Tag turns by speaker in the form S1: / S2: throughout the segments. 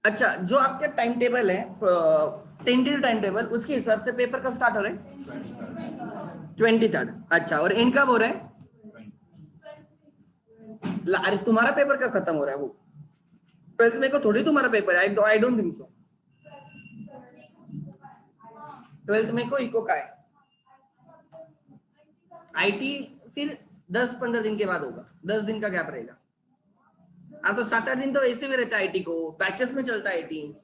S1: अच्छा, जो आपके टाइम टेबल है टेंटेटिव टाइम टेबल, उसके हिसाब से पेपर कब स्टार्ट हो रहा है? 23rd। अच्छा, और एंड कब हो रहा है? अरे तुम्हारा पेपर कब खत्म हो रहा है? वो 12th में को थोड़ी तुम्हारा पेपर है। I don't think so. 12th में को इको का है। आईटी फिर 10-15 दिन के बाद होगा, 10 दिन का गैप रहेगा। हाँ, तो 7-8 दिन तो ऐसे में रहता है आईटी को, बैचेस में चलता है आईटी।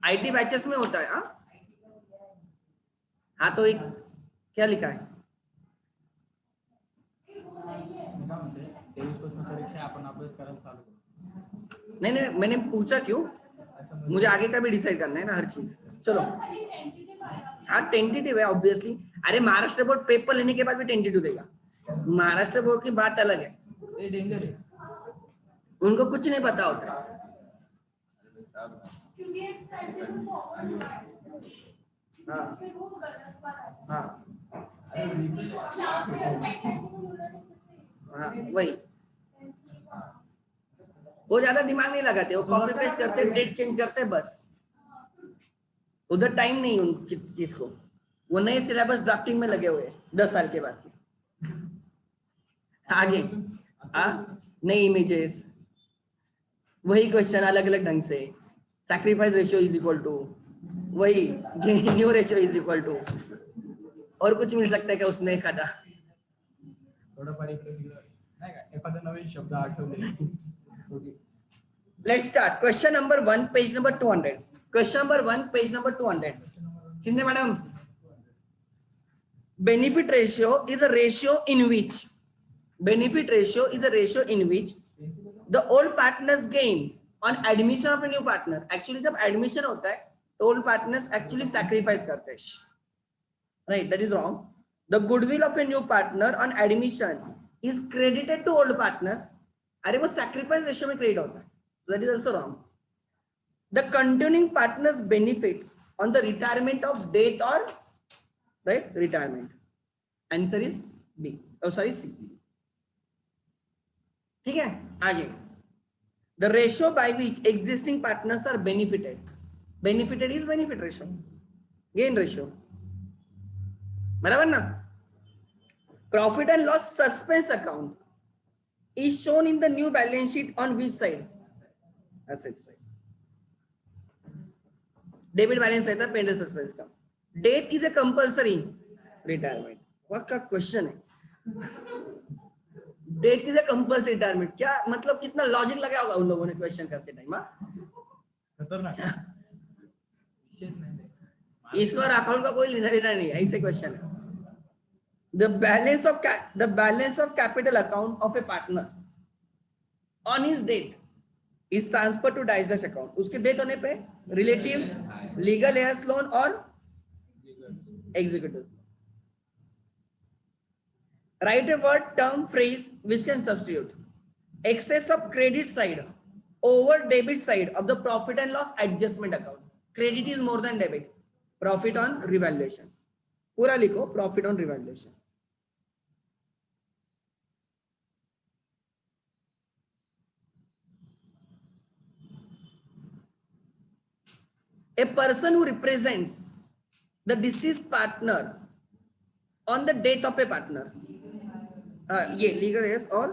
S1: आईटी बैचेस में होता है। हाँ हाँ, तो एक क्या लिखा है? नहीं नहीं, मैंने पूछा क्यों, मुझे आगे का भी डिसाइड करना है ना हर चीज। चलो, हाँ टेंटेटिव है ऑब्वियसली। अरे महाराष्ट्र बोर्ड पेपर लेने के बाद भी टेंटेटिव देगा। महाराष्ट्र बोर्ड की बात अलग है, उनको कुछ नहीं पता होता है। हाँ हाँ हाँ, वही। वो ज्यादा दिमाग नहीं लगाते, वो कॉपी पेस्ट करते, डेट चेंज करते, बस। उधर टाइम नहीं उन किसको, वो नए सिलेबस ड्राफ्टिंग में लगे हुए 10 साल के बाद। आगे नई इमेजेस, वही क्वेश्चन अलग अलग ढंग से। Sacrifice ratio is equal to वही, new ratio is equal to, और कुछ मिल सकता है क्या उसमें एखादा? Let's start. Question number 1, page number 200. Question number 1, page number 200. Shinde madam, benefit ratio is a ratio in which the old partners gain on admission of a new partner. Actually जब admission होता है तो old partners actually sacrifice करते हैं, right? That is wrong. The goodwill of a new partner on admission is credited to old partners. अरे वो sacrifice ratio में credit होता है, that is also wrong. The continuing partners benefits on the retirement of death or right retirement. Answer is B. Oh sorry, C. ठीक है, आगे। The ratio by which existing partners are benefited. Benefited is benefit ratio, gain ratio. बराबर ना? Profit and loss suspense account is shown in the new balance sheet on which side? Asset side. Debit balance रहता है pendant suspense का। Death is a compulsory retirement. What का question है? Death is a compulsory retirement, क्या मतलब? कितना logic लगाया होगा उन लोगों ने क्वेश्चन करते टाइम। ईश्वर अकाउंट का कोई लेना नहीं, ऐसे क्वेश्चन है। The balance of capital account of a partner on his death is transferred to dash account. उसके डेथ होने पे रिलेटिव्स, लीगल हेयर्स लोन और executive. Right a word term phrase which can substitute excess of credit side over debit side of the profit and loss adjustment account. Credit is more than debit. Profit on revaluation. पूरा लिखो, profit on revaluation. A person who represents the deceased partner on the death of a partner, ये legal hairs और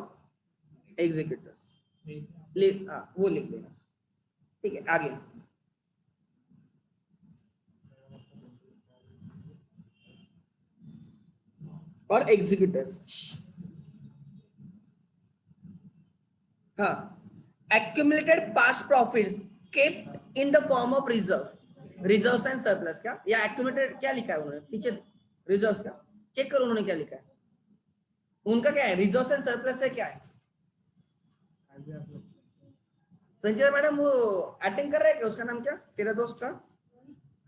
S1: executors, वो लिख लेना। ठीक है, आगे। और एग्जीक्यूटर्स, हाँ, accumulated past profits kept in the form of reserves and surplus। क्या या accumulated क्या लिखा है उन्होंने पीछे? रिजर्व्स का चेक करो उन्होंने क्या लिखा है। उनका क्या है? रिजर्व्स एंड सरप्लस है, क्या है? संजय मैडम वो अटेंड कर रहा है क्या? उसका नाम क्या, तेरा दोस्त का?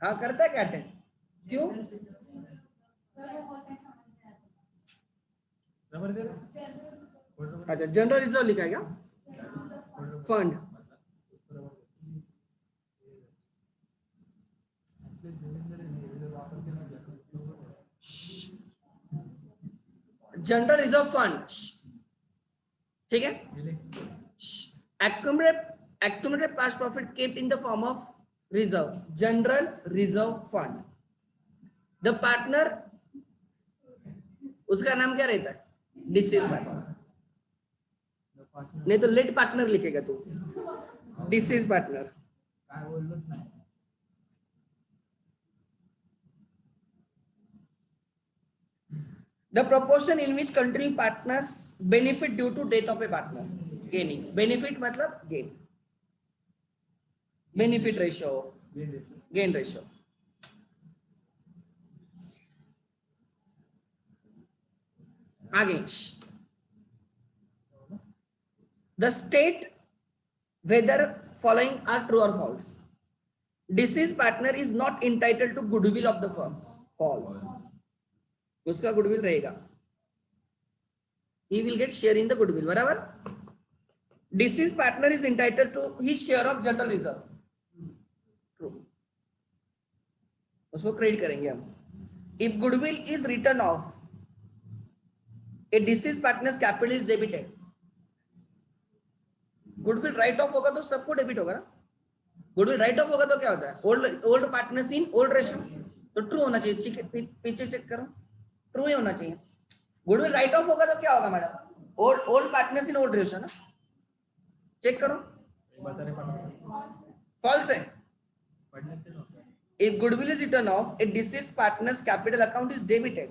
S1: हाँ करता है क्या अटेंड? क्यों? अच्छा, जनरल रिजर्व लिखा है क्या? फंड। जनरल रिजर्व फंड, ठीक है। accumulated past profit kept in the form of reserve, general reserve fund. The partner, उसका नाम क्या रहता है? डिसीज पार्टनर, नहीं तो लेट पार्टनर लिखेगा तू, disease partner. The proportion in which continuing partners benefit due to death of a partner. Gaining. Benefit मतलब gain. Benefit ratio. Gain ratio. आगे. The state whether following are true or false. Deceased partner is not entitled to goodwill of the firm. False. उसका goodwill रहेगा. He will get share in the goodwill. बराबर. Deceased partner is entitled to his share of general reserve. True. उसको credit करेंगे हम. If goodwill is written off, a deceased partner's capital is debited. Goodwill right of होगा तो सबको debit होगा ना. Goodwill right of होगा तो क्या होता है? Old partners in old ratio. तो ट्रू होना चाहिए. पीछे चेक करो, ट्रू ही होना चाहिए. गुडविल राइट ऑफ होगा तो क्या होगा madam? Old partners in old ratio ना. चेक करो, फॉल्स है. If goodwill is return off, a deceased partner's capital account is debited.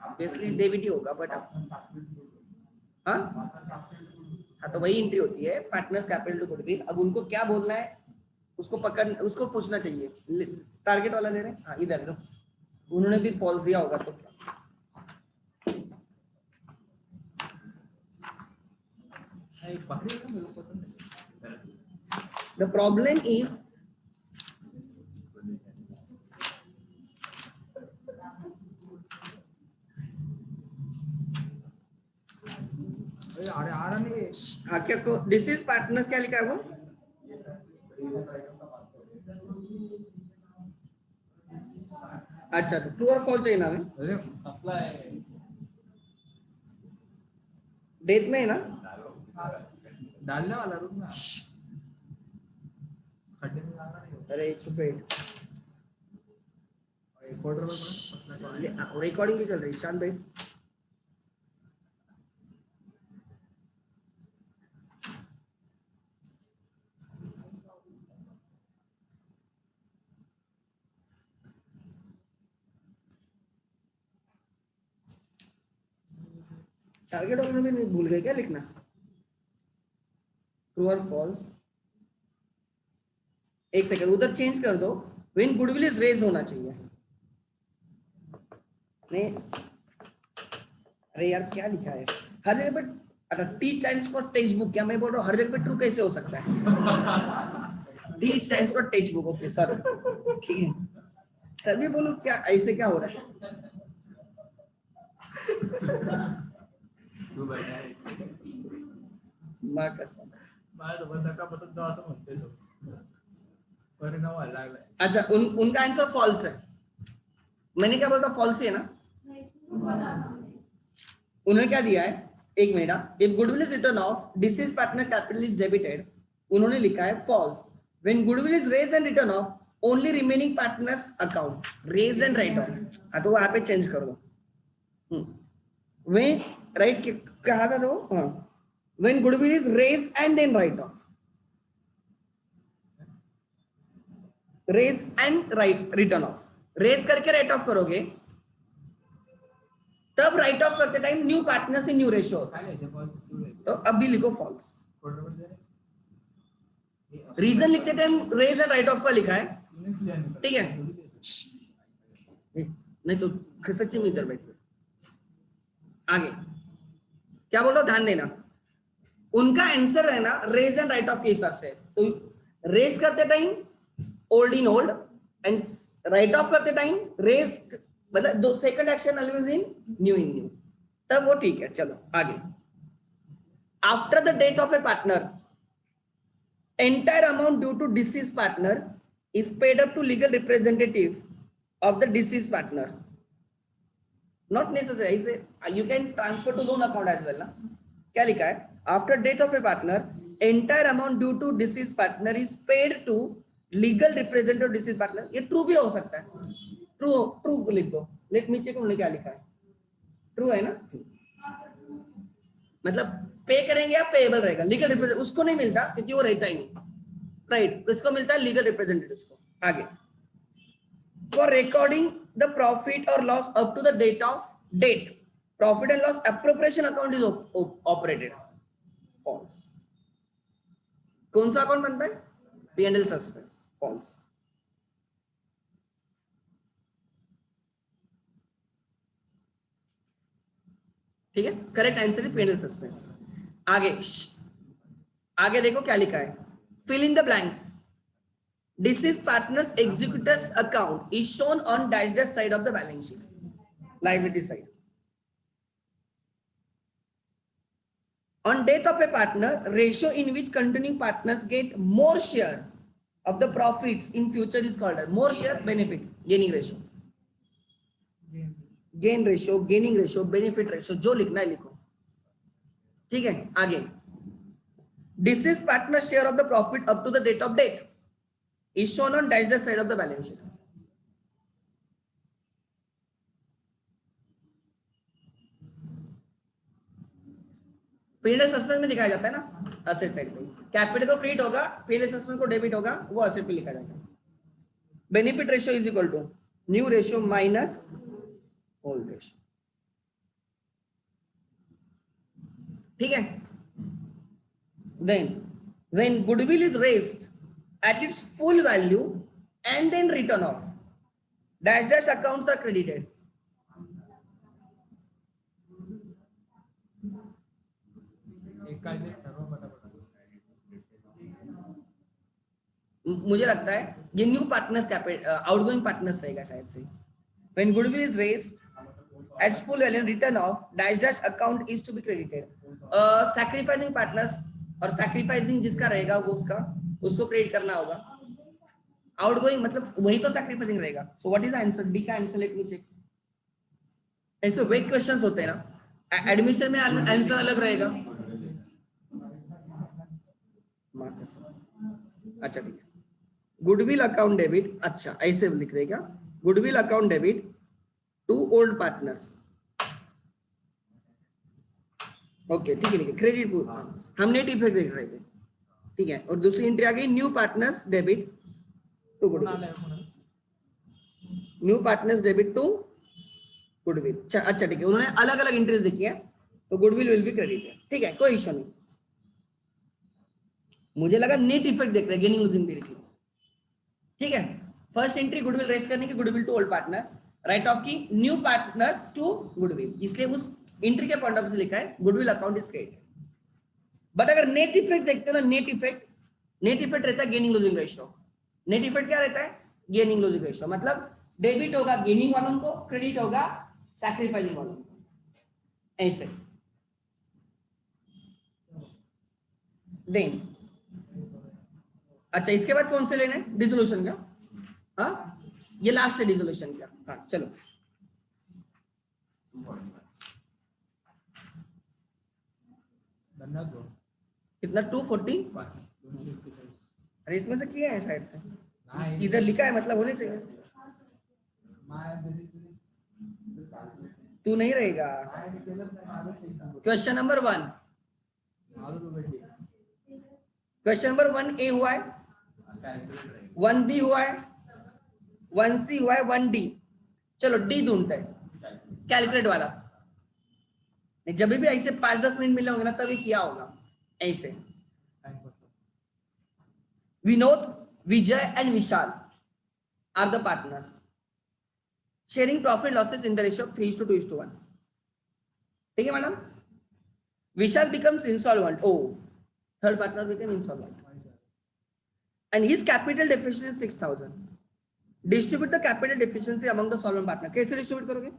S1: Obviously debit ही होगा, बट हाँ तो वही एंट्री होती है, पार्टनर्स कैपिटल टू गुडविल. अब उनको क्या बोलना है, उसको उसको पूछना चाहिए. टारगेट वाला दे रहे हैं. हाँ इधर लो, उन्होंने भी फॉल्स दिया होगा तो क्या. द प्रॉब्लम इज हाँ क्या को डिसीज पार्टनर्स क्या लिखा है वो? अच्छा तो ट्रू और फॉल्स चाहिए ना हमें. डेट में है ना
S2: डालने वाला रूम ना.
S1: अरे चुप है. रिकॉर्डिंग भी चल रही है. शान भाई टारगेट वाले में नहीं भूल गए क्या लिखना? ट्रू और फॉल्स. एक सेकंड उधर चेंज कर दो. व्हेन गुडविल इज रेज होना चाहिए. नहीं अरे यार क्या लिखा है हर जगह पे? अच्छा T stands for text book. क्या मैं बोल रहा हूँ हर जगह पे ट्रू कैसे हो सकता है? T stands for text book. Okay sir ठीक है. तभी बोलो क्या ऐसे क्या हो रहा है? अच्छा उनका आंसर फॉल्स है. मैंने क्या बोलता? फॉल्स है ना. उन्होंने क्या दिया है? एक minute. If goodwill is return off, deceased partner capital is debited. उन्होंने लिखा है false. When goodwill is raised and written off, only remaining partners account raised and write off. हाँ तो वहां पे चेंज कर दो. व्हेन राइट कहा था तो हाँ. When goodwill is raise and then write off. Raise and write written off. Raise करके राइट ऑफ करोगे तब राइट ऑफ करते time new partners in new ratio होता है. तो अब भी लिखो फॉल्स. रीजन लिखते time raise and write off का लिखा है. ठीक है. नहीं तो सच्ची में इधर बैठ. आगे क्या बोल रहा हूं ध्यान देना. उनका आंसर है ना रेज एंड राइट ऑफ के हिसाब से. तो रेज करते time old in old and write off करते टाइम रेज मतलब दो second action always in new तब वो ठीक है. चलो आगे. After the death of a partner, entire amount due to deceased partner is paid up to legal representative of the deceased partner. Not necessary. You can transfer to loan account as well ना. क्या लिखा है? After death of a partner, entire amount due to deceased partner is paid to legal representative deceased partner, ये true भी हो सकता है, true true लिख दो, लेट मी चेक उन्होंने क्या लिखा है, ट्रू है ना, मतलब पे करेंगे या पेएबल रहेगा, लीगल रिप्रेजेंटेटिव उसको नहीं मिलता क्योंकि वो रहता ही नहीं, राइट, किसको मिलता है, लीगल रिप्रेजेंटेटिव को। आगे, फॉर रिकॉर्डिंग द प्रॉफिट और loss up to the date of date, profit and loss appropriation account is operated, false. कौन सा अकाउंट बनता है, P&L सस्पेंस, फॉल्स। ठीक है, करेक्ट आंसर है P&L सस्पेंस। आगे आगे देखो क्या लिखा है, fill in the blanks, deceased partners executors account is shown on dash dash side of the balance sheet, liability side. On death of a partner, ratio in which continuing partners get more share of the profits in future is called as more share benefit gaining ratio, gain ratio, gaining ratio, benefit ratio, जो लिखना है लिखो। ठीक है, आगे, deceased partner share of the profit up to the date of death is shown on dash dash side of the balance sheet. P&L suspense में दिखाया जाता है ना, असेट साइड पे, कैपिटल को क्रेडिट होगा, P&L सस्पेंस को डेबिट होगा, वो असेट पे लिखा जाता है। Benefit ratio is equal to new ratio minus old ratio. ठीक है, then when goodwill is raised at its full value and then written off, dash dash accounts are credited. मुझे लगता है ये न्यू पार्टनर्स आउटगोइंग पार्टनर्स रहेगा शायद से। When goodwill is raised at full value and written off, dash dash account is to be credited. Sacrificing partners और sacrificing जिसका रहेगा वो उसको क्रेडिट करना होगा। आउटगोइंग मतलब वही तो sacrificing रहेगा। So what is the answer? D का आंसर लेट मी चेक। ऐसे वेक क्वेश्चंस होते हैं ना, एडमिशन में आंसर अलग रहेगा। अच्छा ठीक है, गुडविल अकाउंट डेबिट, अच्छा ऐसे लिख रहेगा, goodwill account debit to old partners. Okay ठीक है, क्रेडिट हम नेट इफेक्ट देख रहे थे, ठीक है। और दूसरी एंट्री आ गई, new partners debit to goodwill, new partners debit to goodwill. अच्छा ठीक है, उन्होंने अलग अलग एंट्रीज देखी है, तो गुडविल विल बी क्रेडिटेड, ठीक है, कोई इश्यू नहीं। मुझे लगा नेट इफेक्ट देख रहे हैं, गेनिंग लूजिंग पीरियड, ठीक है। फर्स्ट एंट्री गुडविल रेज करने की, goodwill to old partners, write off की न्यू पार्टनर्स टू गुडविल, इसलिए उस एंट्री के पॉइंट ऑफ व्यू से लिखा है goodwill account is credited. But अगर नेट इफेक्ट देखते हो ना, नेट इफेक्ट रहता है gaining losing ratio. Net effect क्या रहता है, गेनिंग लूजिंग रेशियो, मतलब डेबिट होगा गेनिंग वालों को, क्रेडिट होगा सैक्रिफाइसिंग वालों को, ऐसे। देन अच्छा, इसके बाद कौन से लेने, डिसोल्यूशन का, हाँ ये लास्ट है डिसोल्यूशन का। हाँ चलो, कितना 240, अरे इसमें से किया है शायद से, इधर लिखा है मतलब होने चाहिए। तू नहीं रहेगा। Question number 1, question number 1A हुआ है, 1B हुआ है, 1C हुआ है, 1D। चलो D ढूंढते हैं, कैलकुलेट वाला। जब भी ऐसे 5-10 मिनट मिले होंगे ना, तभी किया होगा ऐसे। Vinod, Vijay and Vishal are the partners sharing profit losses in the ratio of 3:2:1। ठीक है madam. Vishal becomes insolvent, oh third partner become insolvent and his capital deficiency is 6,000. Distribute the capital deficiency among the solvent partner. कैसे distribute करोगे?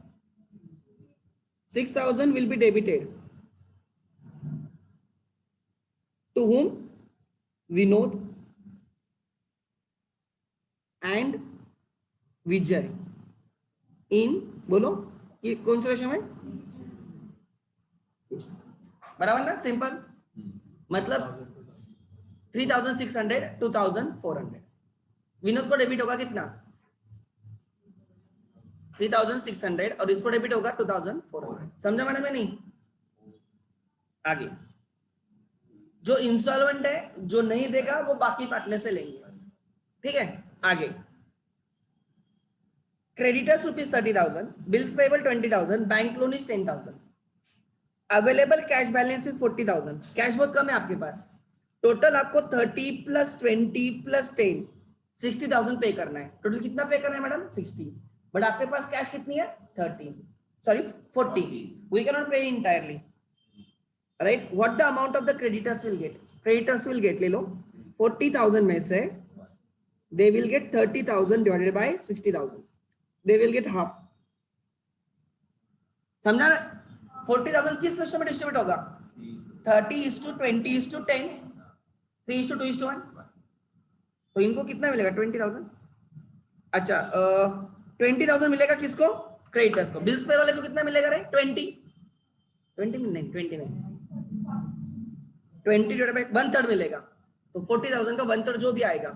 S1: 6,000 will be debited to whom? Vinod and Vijay in, बोलो ये कौन सा ratio है? बराबर ना, simple. मतलब 3600, 2400। विनोद को डेबिट होगा कितना? 3600 और इसको डेबिट होगा 2400। समझा मैडम? नहीं? आगे जो इंस्टॉलमेंट है, जो नहीं देगा वो बाकी पार्टनर से लेंगे। ठीक है, आगे creditors ₹30,000, bills payable 20,000, bank loan is 10,000, available cash balance is 40,000। Cash बहुत कम है आपके पास। टोटल आपको 30 + 20 + 10 60,000 पे करना है। टोटल कितना पे करना है मैडम? 60। बट आपके पास कैश कितनी है? 40। वी कैन नॉट पे entirely, right? What the amount of the creditors will get? Creditors will get, ले लो 40,000 में से they will get 30,000 divided by 60,000. They will get half. समझा ना? 40,000 किस रेशियो में डिस्ट्रीब्यूट होगा? 30:20:10, 3:2:1। तो इनको कितना मिलेगा? 20,000। अच्छा, 20,000 मिलेगा किसको? क्रेडिटर्स को। बिल्स पे वाले को कितना मिलेगा रे? 20 नहीं, 29 20 डिवाइडेड बाय 1/3 मिलेगा। तो 40,000 का 1/3 जो भी आएगा,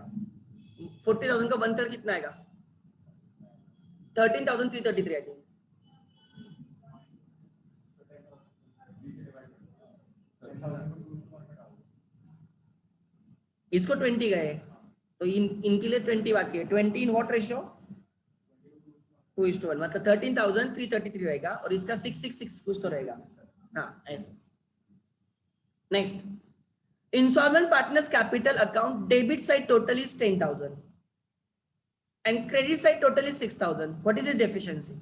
S1: 40,000 का 1/3 कितना आएगा? 13,333 आएगा। इसको 20 गए तो इनके लिए 20 बाकी है। 20 इन व्हाट रेशियो? 2:1, मतलब 13,333 रहेगा और इसका 666 कुछ तो रहेगा। हाँ, ऐसे। Next, insolvent partners capital account debit side total is 10,000 and credit side total is 6,000. What is the deficiency?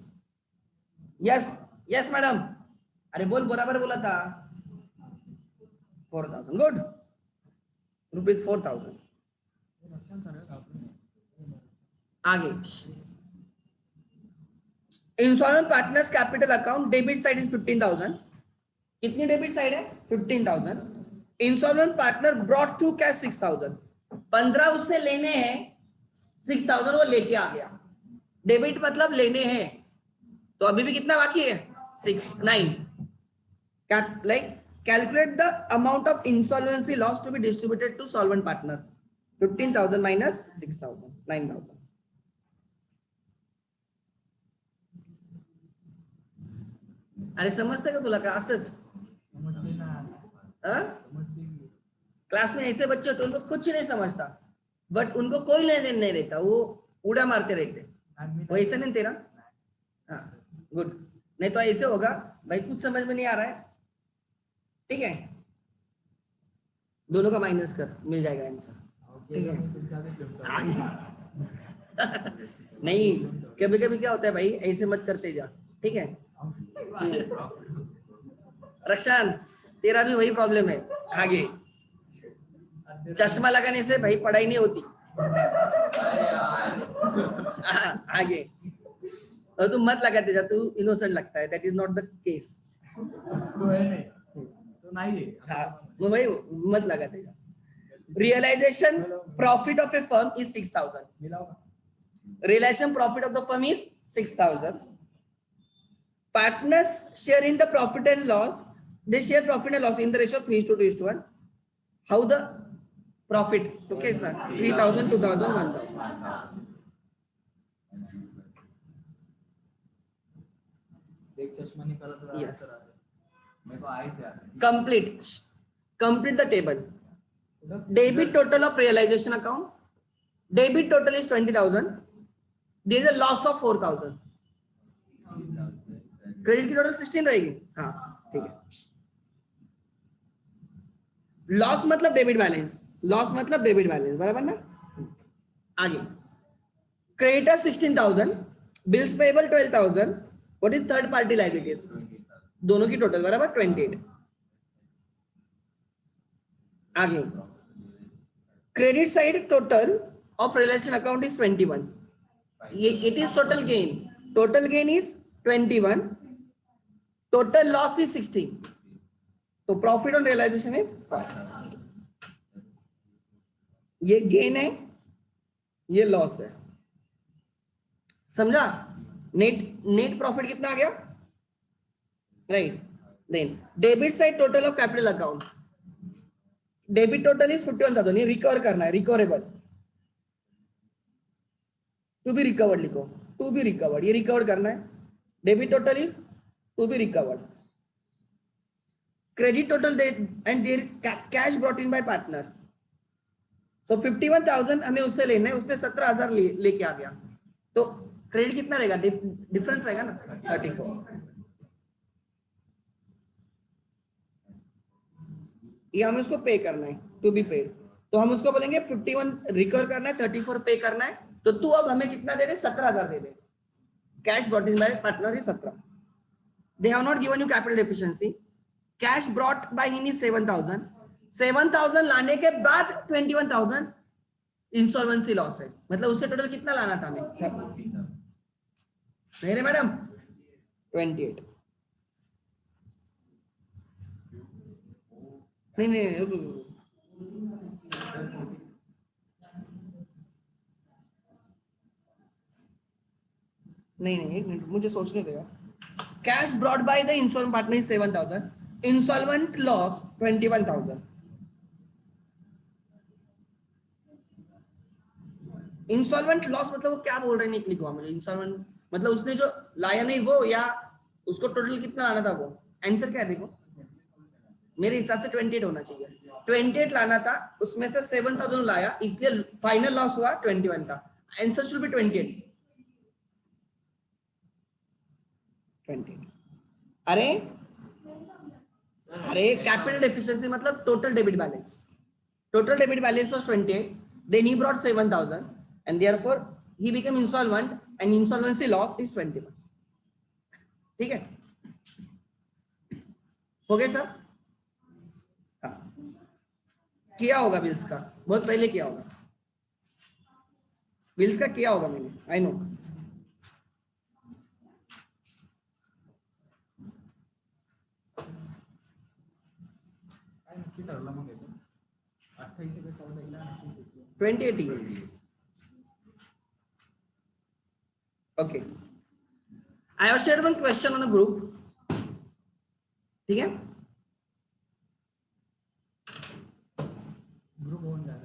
S1: Yes madam. अरे बोल, बराबर बोला था। 4,000. Good. ₹4,000. आगे, insurance partners capital account debit side is 15,000। कितनी डेबिट साइड है? 15,000। Insurance partner brought through cash 6,000। 15 उससे लेने हैं, 6,000 वो लेके आ गया। डेबिट मतलब लेने हैं, तो अभी भी कितना बाकी है? 9। Like calculate the amount of insolvency loss to be distributed to solvent partner. 15,000 minus 6,000, 9,000। अरे समजते का तुला का? असंच क्लास में ऐसे बच्चे होते उनको कुछ नहीं समझता, बट उनको कोई लेन देन नहीं रहता, वो उड़ा मारते रहते। वैसे नहीं तेरा? हाँ, गुड। नहीं तो ऐसे होगा भाई, कुछ समझ में नहीं आ रहा है, ठीक है, दोनों का माइनस कर, मिल जाएगा आंसर। ठीक है। नहीं, कभी कभी क्या होता है भाई, ऐसे मत करते जा, ठीक है। रक्षान, तेरा भी वही प्रॉब्लम है। आगे, चश्मा लगाने से भाई पढ़ाई नहीं होती। आगे, और तू मत लगाते जा, तू इनोसेंट लगता है, that is not the case.
S2: तो नहीं है,
S1: वो भाई मत लगाते जा। Realisation profit of a firm is 6,000। Realisation profit of the firm is 6,000। Partners share in the profit and loss. They share profit and loss in the ratio of 3:2:1. How the profit? Okay, sir. 3,000, 2,000, 1,000.
S2: देख चश्मा निकाला तो
S1: Yes.
S2: मेरे को आई थे।
S1: Complete the table. Debit total of realization account. Debit total is 20,000. There is a loss of 4,000. Credit की total 16 रहेगी। हाँ, ठीक है। लॉस मतलब डेबिट बैलेंस, लॉस मतलब डेबिट बैलेंस, बराबर ना। आगे, creditor 16,000, bills payable 12,000, what is third party liabilities? दोनों की टोटल बराबर 28। आगे, credit side total of realisation account is 21। ये it is total gain. Total gain is 21, total loss is 16, तो प्रॉफिट ऑन रियलाइजेशन इज 5। ये गेन है, ये loss है, समझा? नेट प्रॉफिट कितना आ गया? Right. Then debit side total of capital account, debit total is 51,000, ये रिकवर करना है, रिकवरेबल, टू बी रिकवर्ड लिखो, टू बी रिकवर्ड, ये रिकवर करना है. Debit total is to be recovered. Credit total and their cash brought in by partner. So 51,000 हमें उससे लेना है, उसने 17,000 लेके आ गया, तो क्रेडिट कितना रहेगा, डिफरेंस रहेगा ना 34. ये हमें उसको पे करना है, टू बी पेड. तो हम उसको बोलेंगे 51 रिकवर करना है, 34 पे करना है. तो तू अब हमें कितना दे दे, 17,000 दे दे. Cash brought in by partner is 17. They have not given you capital efficiency. Cash brought by him is 7,000. 7,000 लाने के बाद 21,000 इंसॉल्वेंसी लॉस है, मतलब उससे टोटल कितना लाना था हमें, मेरे मैडम 28. नहीं नहीं नहीं नहीं, एक मिनट मुझे सोचने देगा. Cash brought by the insolvent partner is 7,000. Insolvent loss 21,000. Insolvent loss मतलब वो क्या बोल रहे हैं, लिखवा मुझे. इंसॉल्वेंट मतलब उसने जो लाया नहीं वो, या उसको टोटल कितना लाना था वो. आंसर क्या है देखो, मेरे हिसाब से 28 होना चाहिए. 28 लाना था, उसमें से 7,000 लाया, इसलिए फाइनल लॉस हुआ 21 का. Answer should be 28. 28. अरे अरे कैपिटल एफिशिएंसी मतलब total debit balance. Total debit balance was 28. Then he brought 7,000, and therefore he became insolvent, and insolvency loss is 21. ठीक है, हो गया सर. हाँ, किया होगा बिल्स का, बहुत पहले किया होगा. बिल्स का किया होगा मैंने, आई नो.
S2: काय नक्की ठरलं मग याचं? 28 का 14
S1: 2018. Okay. I have shared one question on the group. ठीक है,
S2: ग्रुप होऊन जायचं.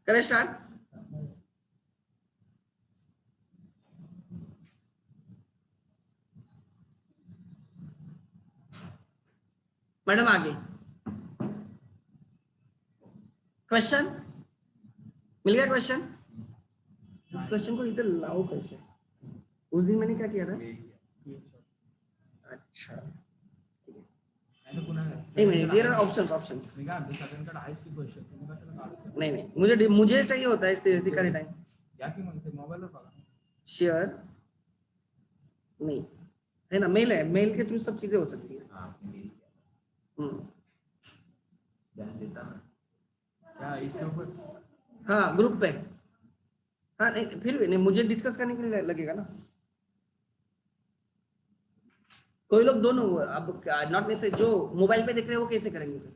S1: करें स्टार्ट. मैडम आगे क्वेश्चन मिल गया. क्वेश्चन, इस क्वेश्चन को इधर लाओ कैसे. उस दिन मैंने क्या किया था. अच्छा
S2: नाही तर पुन्हा
S1: एक मिनट, देयर आर ऑप्शंस.
S2: मी काय म्हणतो सगळ्यांकडे आहेच की क्वेश्चन, तुम्ही कशाला काढता?
S1: नहीं नहीं, मुझे चाहिए होता है सिखाने टाइम.
S2: या की मग ते मोबाईलवर बघा.
S1: शेयर नहीं है ना, मेल है, मेल के थ्रू सब चीजें हो सकती है.
S2: क्या इसके ऊपर
S1: हाँ ग्रुप पे. हाँ नहीं फिर भी नहीं, मुझे डिस्कस करने के लिए लगेगा ना. कोई लोग दोनों, अब नॉट नेसेसरी जो मोबाइल पे देख रहे हैं वो कैसे करेंगे फिर,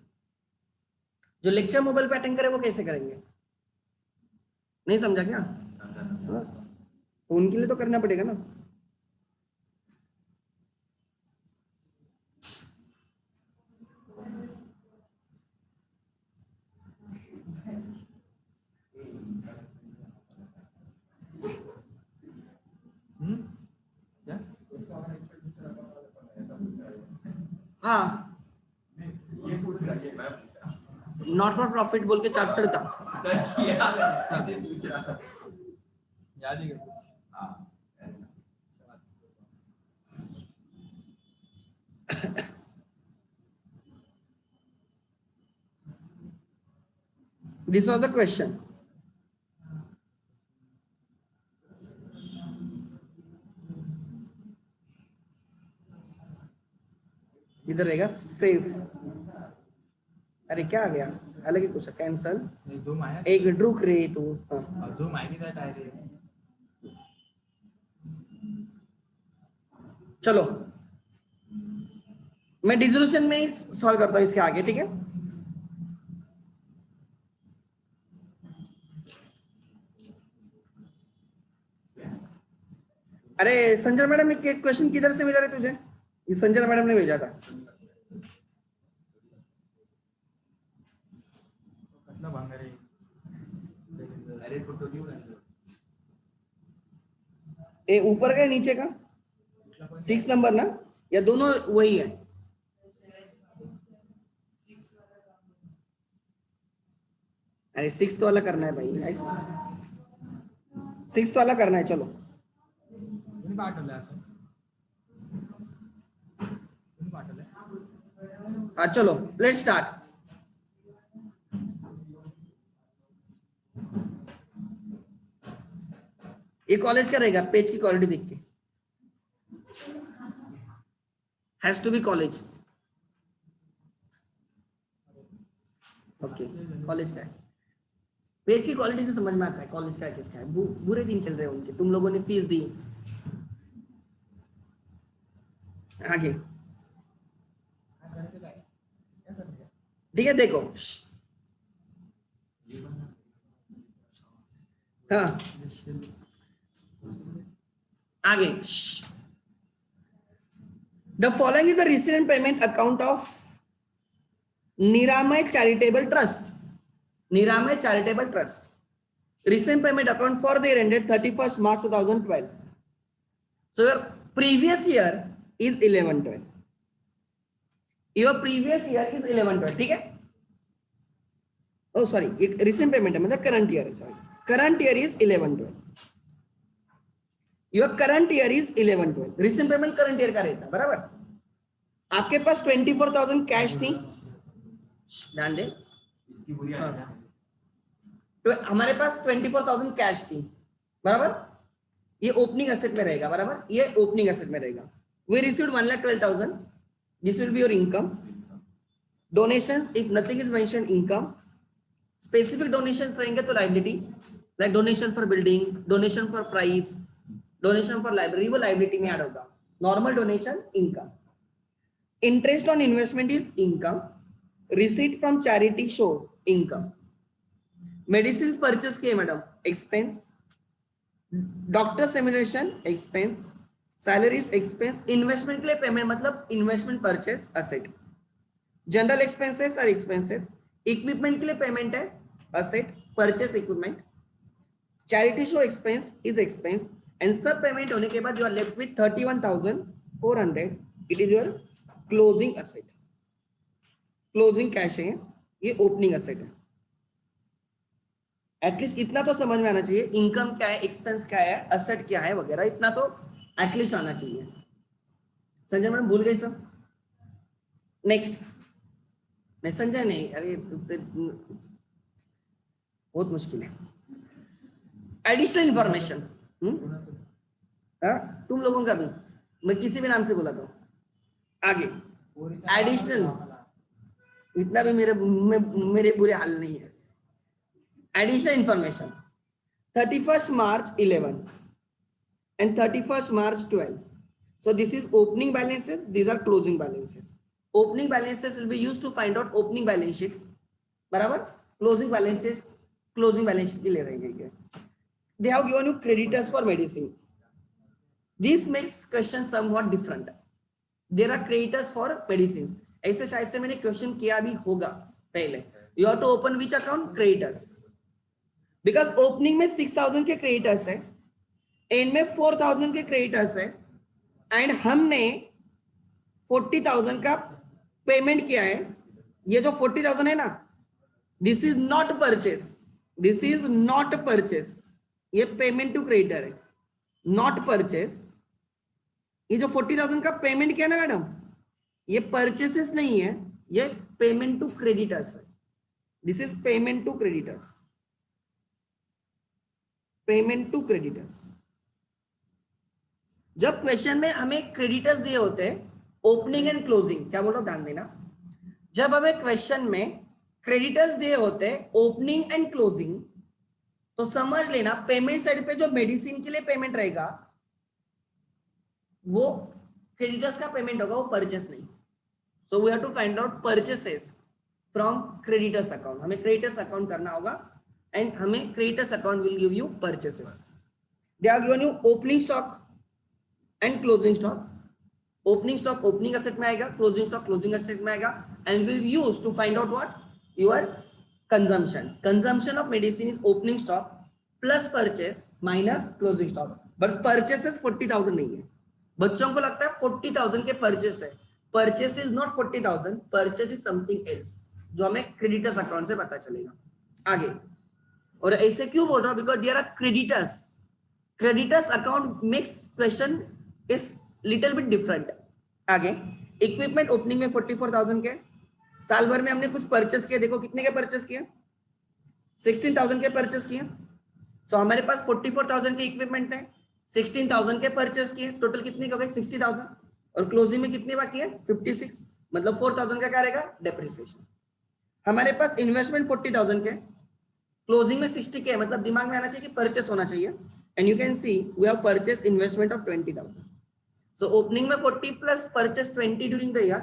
S1: जो लेक्चर मोबाइल पे अटेंड करे वो कैसे करेंगे. नहीं समझा क्या. हाँ? तो उनके लिए तो करना पड़ेगा ना.
S2: क्या
S1: हाँ, नॉट फॉर प्रॉफिट बोल के चैप्टर था.
S2: याद ही करतो.
S1: This was the question. इधर रहेगा सेव. अरे क्या आ गया, अलग ही कुछ कैंसल.
S2: झूम आहे.
S1: एक ड्रुक रे तू. हाँ.
S2: झूम आहे की काय रे.
S1: चलो मैं डिसोल्यूशन में ही सॉल्व करता हूं इसके आगे, ठीक है। अरे संजय मैडम ने क्वेश्चन किधर से भेजा रहे तुझे? ये संजय मैडम ने भेजा था।
S2: मतलब भांगारे अरे फोटो नहीं उड़ा
S1: ए ऊपर का नीचे का 6 नंबर ना, या दोनों वही है? अरे 6 वाला करना है भाई, 6 वाला करना है। चलो
S2: तुम्ही पाठवलं असं तुम्ही पाठवलं
S1: हाँ चलो लेट्स स्टार्ट। ये कॉलेज का रहेगा, पेज की क्वालिटी देख के। Has to be college. Okay college का है, पेज की क्वालिटी से समझ में आता है कॉलेज का है किसका है। बुरे दिन चल रहे हैं उनके, तुम लोगों ने फीस दी। आगे ठीक है, देखो हाँ आगे। The following is the रिसीवेंट payment account of निरामय चैरिटेबल ट्रस्ट। निरामय charitable trust recent payment account for the year ended 31st March 2012. So your previous year is 11-12. Your previous year is 11-12, ठीक है? Oh sorry, एक recent payment है, मतलब current year है, sorry. Current year is 11-12. Your current year is 11-12. Recent payment current year का रहता, बराबर? आपके पास 24,000 कैश थी, ध्यान दे।
S2: इसकी बुरी आदत है
S1: तो हमारे पास 24,000 कैश थी, बराबर? ये ओपनिंग एसेट में रहेगा, बराबर? ये ओपनिंग एसेट में रहेगा। We received 1,12,000, this will be your income. Donations if nothing is mention income. Specific donations रहेंगे तो liability, like donation for building, donation for price, donation for library, वो लाइबिलिटी में ऐड होगा। Normal donation income. Interest on investment is income. Receipt from charity show income. Medicine purchase किए madam, expense. Doctor सेमिनेशन expense. Salaries expense. Investment के लिए payment मतलब investment purchase asset. General expenses और expenses. Equipment के लिए payment है asset, purchase equipment. Charity show expense is expense. And सब पेमेंट होने के बाद you are left with 31,400। It is your closing asset. Closing cash है, ये ओपनिंग असेट है। एटलीस्ट इतना तो समझ में आना चाहिए, इनकम क्या है, एक्सपेंस क्या है, असेट क्या है वगैरह, इतना तो एटलीस्ट आना चाहिए। संजय मैडम भूल गई सब? नेक्स्ट। नहीं संजय नहीं, अरे बहुत मुश्किल है। एडिशनल इंफॉर्मेशन, तुम लोगों का भी, मैं किसी भी नाम से बोला था आगे। एडिशनल, इतना भी मेरे बुरे हाल नहीं है। Additional information, 31st March 11 and 31st March 12. So this is opening balances, these are closing balances. Opening balances will be used to find out opening balance sheet, बराबर? Closing balances, closing balance sheet के लिए रहेंगे। They have given you creditors for medicine. This makes question somewhat different. There are creditors for medicines. ऐसे शायद से मैंने question किया भी होगा पहले। You have to open which account? Creditors. Because opening में 6,000 के क्रेडिटर्स है, एंड में 4,000 के क्रेडिटर्स है, एंड हमने 40,000 का पेमेंट किया है। ये जो 40,000 है ना, this is not purchase, this is not purchase, ये पेमेंट टू क्रेडिटर है, नॉट परचेस। ये जो 40,000 का पेमेंट किया ना मैडम, ये परचेसेस नहीं है, ये पेमेंट टू क्रेडिटर्स है। This is payment to creditors, payment to creditors. जब क्वेश्चन में हमें क्रेडिटर्स दिए होते हैं, ओपनिंग एंड क्लोजिंग, क्या बोलो ध्यान देना, जब हमें क्वेश्चन में क्रेडिटर्स दिए होते हैं ओपनिंग एंड क्लोजिंग, तो समझ लेना पेमेंट साइड पे जो मेडिसिन के लिए पेमेंट रहेगा वो क्रेडिटर्स का पेमेंट होगा, वो परचेस नहीं. So we have to find out purchases from creditors account. हमें क्रेडिटर्स अकाउंट करना होगा एंड हमें creditors account will give you purchases. They are given you opening stock and closing stock. Opening stock opening asset में आएगा, closing stock closing asset में आएगा, and will use to find out what your consumption. Consumption of medicine is opening stock plus purchase minus closing stock. But purchases 40,000 नहीं है. बच्चों को लगता है 40,000 के परचेस है. Purchase is not 40,000, purchase is something else, जो हमें क्रेडिटर्स अकाउंट से पता चलेगा आगे. और ऐसे क्यों बोल रहा हूं? Because there are creditors. Creditors account makes question is little bit different. आगे इक्विपमेंट ओपनिंग में 44,000 के, साल भर में हमने कुछ परचेस किए. देखो कितने के परचेस किए, 16,000 के परचेस किए. सो हमारे पास 44,000 के इक्विपमेंट है, 16,000 के परचेस किए, टोटल कितने हो गए 60,000. और क्लोजिंग में कितने बाकी है 56, मतलब 4,000 का क्या रहेगा डेप्रिसिएशन. हमारे पास इन्वेस्टमेंट 40,000 के, क्लोजिंग में 60 के, मतलब दिमाग में आना चाहिए कि परचेस होना चाहिए. And you can see we have purchase investment of 20,000. So opening में 40 plus purchase 20 during the year,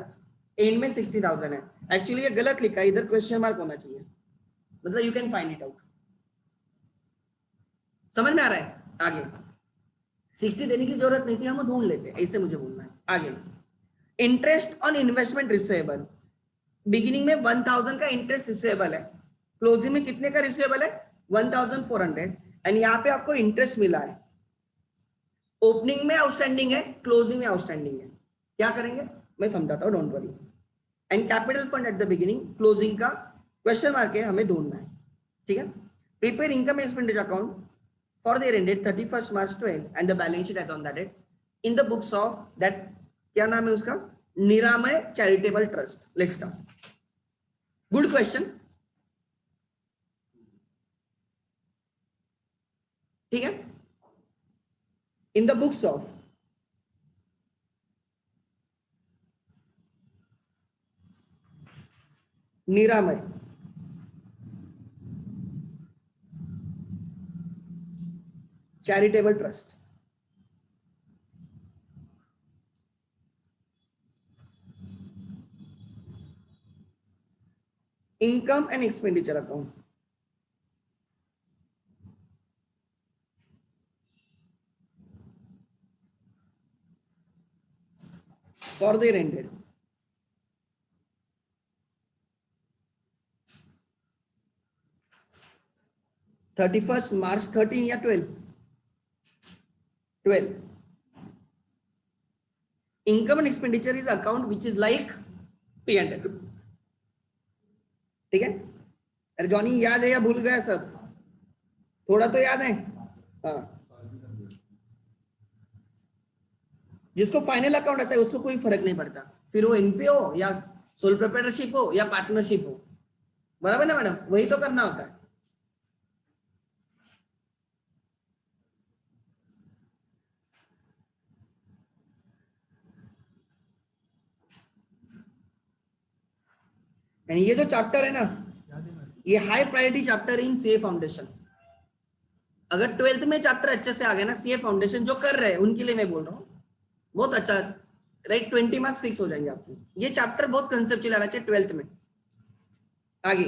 S1: end में 60,000 है. एक्चुअली ये गलत लिखा है, इधर क्वेश्चन मार्क होना चाहिए, मतलब you can find it out. समझ में आ रहा है? आगे 60 देने की जरूरत नहीं थी, हम ढूंढ लेते, ऐसे मुझे बोलना है. आगे interest on investment receivable. Beginning में 1,000 का इंटरेस्ट रिसीवेबल है, क्लोजिंग में कितने का रिसीवेबल है 1,400. एंड यहाँ पे आपको इंटरेस्ट मिला है. ओपनिंग में आउटस्टैंडिंग है, क्लोजिंग में आउटस्टैंडिंग है. क्या करेंगे मैं समझाता हूँ, don't worry. And capital fund eight the beginning, closing का क्वेश्चन मार्क है, हमें ढूंढना है. ठीक है. Prepare income expenditure account for the year ended 31st March 12 and the balance sheet as on that date in the books of that, क्या नाम है उसका, निरामय charitable trust. Let's start. Good question. ठीक है. इन द बुक्स ऑफ निरामय charitable trust, income and expenditure account for the year ended 31st March 13 या 12. Income and expenditure is account which is like P&L. ठीक है. अरे Johnny याद है या भूल गया सब? थोड़ा तो याद है. हाँ, जिसको फाइनल अकाउंट आता है उसको कोई फर्क नहीं पड़ता, फिर वो एनपीओ हो या सोल प्रोप्राइटरशिप हो या पार्टनरशिप हो. बराबर ना मैडम, वही तो करना होता है. यानी ये जो चैप्टर है ना, ये high priority chapter in CA foundation. अगर 12th में चैप्टर अच्छे से आ गया ना, सीए फाउंडेशन जो कर रहे हैं उनके लिए मैं बोल रहा हूँ, बहुत अच्छा. राइट, 20 मार्क्स फिक्स हो जाएंगे आपके. ये चैप्टर बहुत कंसेप्चुअल आना चाहिए 12th में. आगे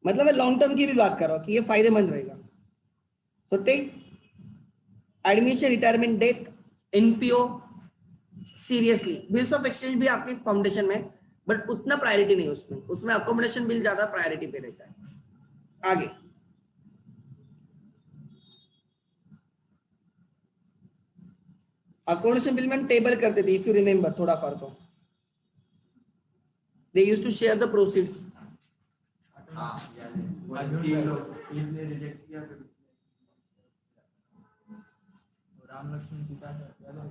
S1: मतलब मैं लॉन्ग टर्म की भी बात कर रहा हूँ कि ये फायदेमंद रहेगा. So take admission, retirement, death, NPO seriously. Bills of exchange भी आपके फाउंडेशन में, बट उतना प्रायोरिटी नहीं उसमें. उसमें अकोमोडेशन बिल ज्यादा प्रायोरिटी पे रहता है. आगे अकोमोडेशन बिल में हम टेबल करते थे, इफ यू रिमेम्बर, थोड़ा फार तो they used to share the proceeds.
S2: इसलिए रिजेक्ट किया. राम लक्ष्मण सीता याद है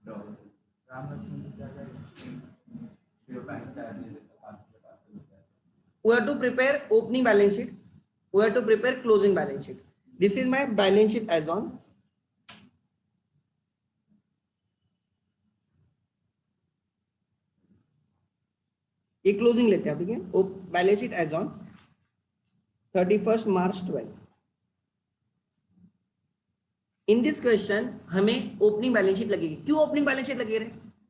S2: क्या? राम लक्ष्मण सीता का
S1: We have to prepare opening balance sheet, we have to prepare closing balance sheet. This is my balance sheet as on. ये क्लोजिंग लेते हैं, ठीक है. Balance sheet as on 31st March 12. In this question हमें opening balance sheet लगेगी। क्यों opening balance sheet लगेगी?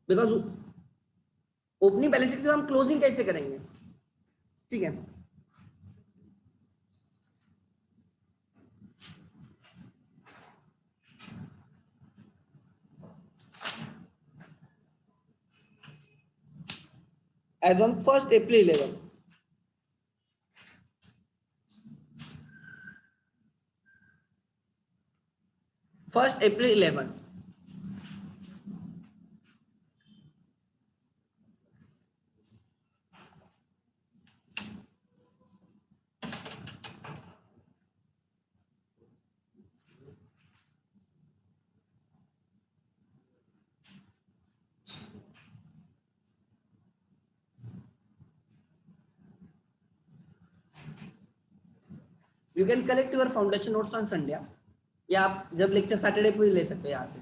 S1: Because opening balance sheet से हम क्लोजिंग कैसे करेंगे? ठीक है, as on 1st April 11, first April 11, you can collect your foundation notes on Sunday, या आप जब लेक्चर सैटरडे को ही ले सकते हो यहाँ से,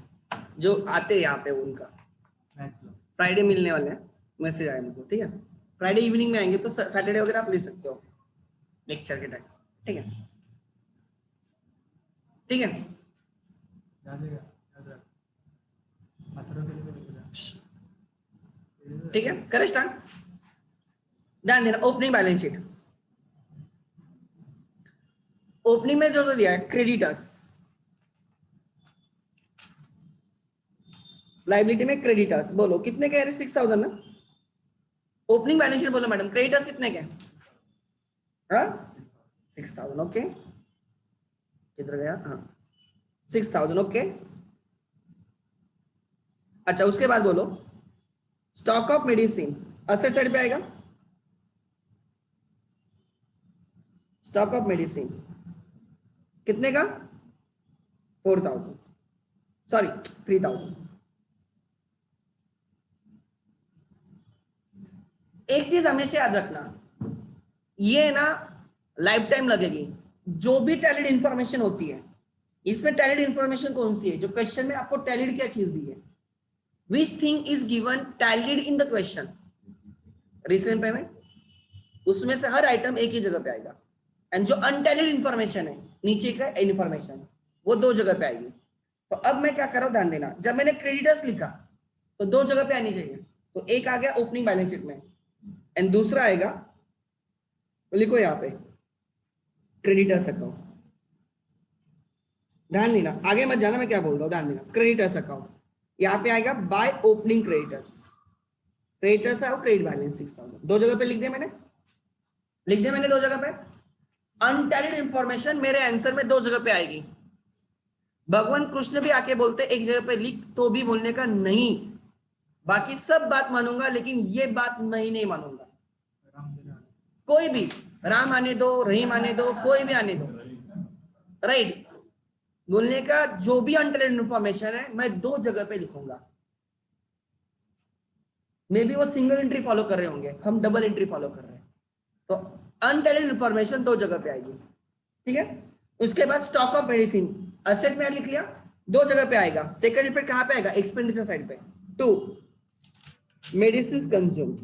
S1: जो आते हैं यहाँ पे उनका। फ्राइडे मिलने वाले हैं, मैसेज आए मुझको, ठीक है। फ्राइडे इवनिंग में आएंगे तो सैटरडे वगैरह आप ले सकते हो लेक्चर के टाइम, ठीक है, ठीक है। ठीक है, करें स्टार्ट। ध्यान देना, ओपनिंग बैलेंस शीट, ओपनिंग में जो दिया है क्रेडिटर्स, लाइबिलिटी में क्रेडिटर्स, बोलो कितने कह रहे? 6,000 ना। ओपनिंग बैलेंस शीट बोलो मैडम, क्रेडिटर्स कितने के? हाँ 6,000, ओके। किधर गया? हाँ 6,000, ओके। अच्छा, उसके बाद बोलो stock of medicine asset side पे आएगा। स्टॉक ऑफ मेडिसिन कितने का? 4,000, सॉरी 3,000। एक चीज हमेशा याद रखना, ये ना लाइफ टाइम लगेगी। जो भी टैलेंट इंफॉर्मेशन होती है, इसमें टैलेंट इंफॉर्मेशन कौन सी है? जो क्वेश्चन में आपको टैलेंट क्या चीज दी है, which thing is given talent in the question, recent payment, उसमें से हर आइटम एक ही जगह पे आएगा। एंड जो अनटैलेंट इंफॉर्मेशन है नीचे का इंफॉर्मेशन, वो 2 जगह पे आएगी। तो अब मैं क्या कर रहा हूं, ध्यान देना, जब मैंने क्रेडिटर्स लिखा तो 2 जगह पे आनी चाहिए। तो एक आ गया ओपनिंग बैलेंस शीट में, एंड दूसरा आएगा, लिखो यहाँ पे क्रेडिटर्स अकाउंट। ध्यान देना, आगे मत जाना मैं क्या बोल रहा हूँ, ध्यान देना। क्रेडिटर्स अकाउंट यहाँ पे आएगा बाय ओपनिंग क्रेडिटर्स, क्रेडिटर्स है और क्रेडिट बैलेंस 6,000, 2 जगह पे लिख दिया मैंने, 2 जगह पे। अनटैलेंट इंफॉर्मेशन मेरे आंसर में 2 जगह पे आएगी। भगवान कृष्ण भी आके बोलते एक जगह पे लिख, तो भी बोलने का नहीं, बाकी सब बात मानूंगा लेकिन ये बात मैं ही नहीं मानूंगा। कोई भी, राम आने दो, रहीम आने दो, कोई भी आने दो, राइट। बोलने का जो भी अनटैलेंट इंफॉर्मेशन है मैं 2 जगह पे लिखूंगा। मे बी वो सिंगल एंट्री फॉलो कर रहे होंगे, हम डबल एंट्री फॉलो कर रहे हैं। तो अनटैलेंट इंफॉर्मेशन 2 जगह पे आएगी, ठीक है। उसके बाद स्टॉक ऑफ मेडिसिन असेट में लिख लिया, 2 जगह पे आएगा। सेकंड इफेक्ट कहां पे आएगा? एक्सपेंडिचर साइड पे। 2 मेडिसिन कंज्यूम्ड,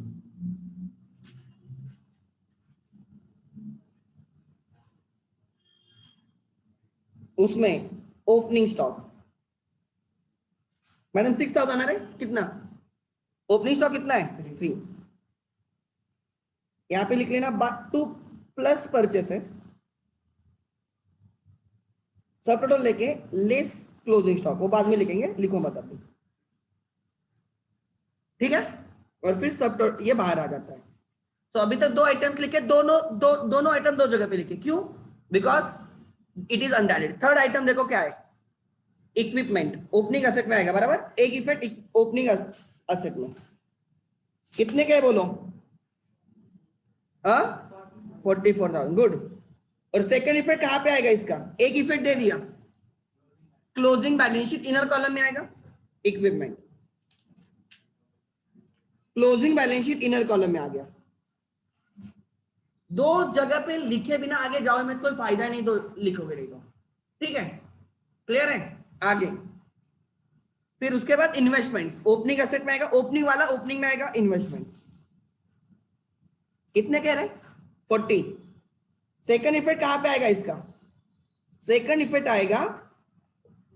S1: उसमें ओपनिंग स्टॉक मैडम 6,000 आ रहे, कितना ओपनिंग स्टॉक कितना है? 3। यहां पे लिख लेना 2 प्लस परचेसेस, सब टोटल लेके लेस क्लोजिंग स्टॉक, वो बाद में लिखेंगे, लिखो मत अभी, ठीक है। और फिर सब टोटल ये बाहर आ जाता है। तो अभी तक 2 आइटम्स लिखे, दोनों आइटम 2 जगह पे लिखे, क्यों? बिकॉज इट इज अनटैलेंट। थर्ड आइटम देखो क्या है, इक्विपमेंट, ओपनिंग असेट में आएगा, बराबर। एक इफेक्ट ओपनिंग असेट में कितने के बोलो? 44,000, गुड। और सेकंड इफेक्ट कहां पे आएगा इसका? एक इफेक्ट दे दिया, closing balance sheet inner column में आएगा, equipment, closing balance sheet inner column में आ गया। 2 जगह पे लिखे बिना आगे जाओ में कोई फायदा नहीं, तो लिखोगे नहीं तो, ठीक है, क्लियर है। आगे फिर उसके बाद इन्वेस्टमेंट्स, ओपनिंग असेट में आएगा, ओपनिंग वाला ओपनिंग में आएगा, इन्वेस्टमेंट्स कितने कह रहे? 40। सेकंड इफेक्ट कहां पे आएगा इसका? सेकंड इफेक्ट आएगा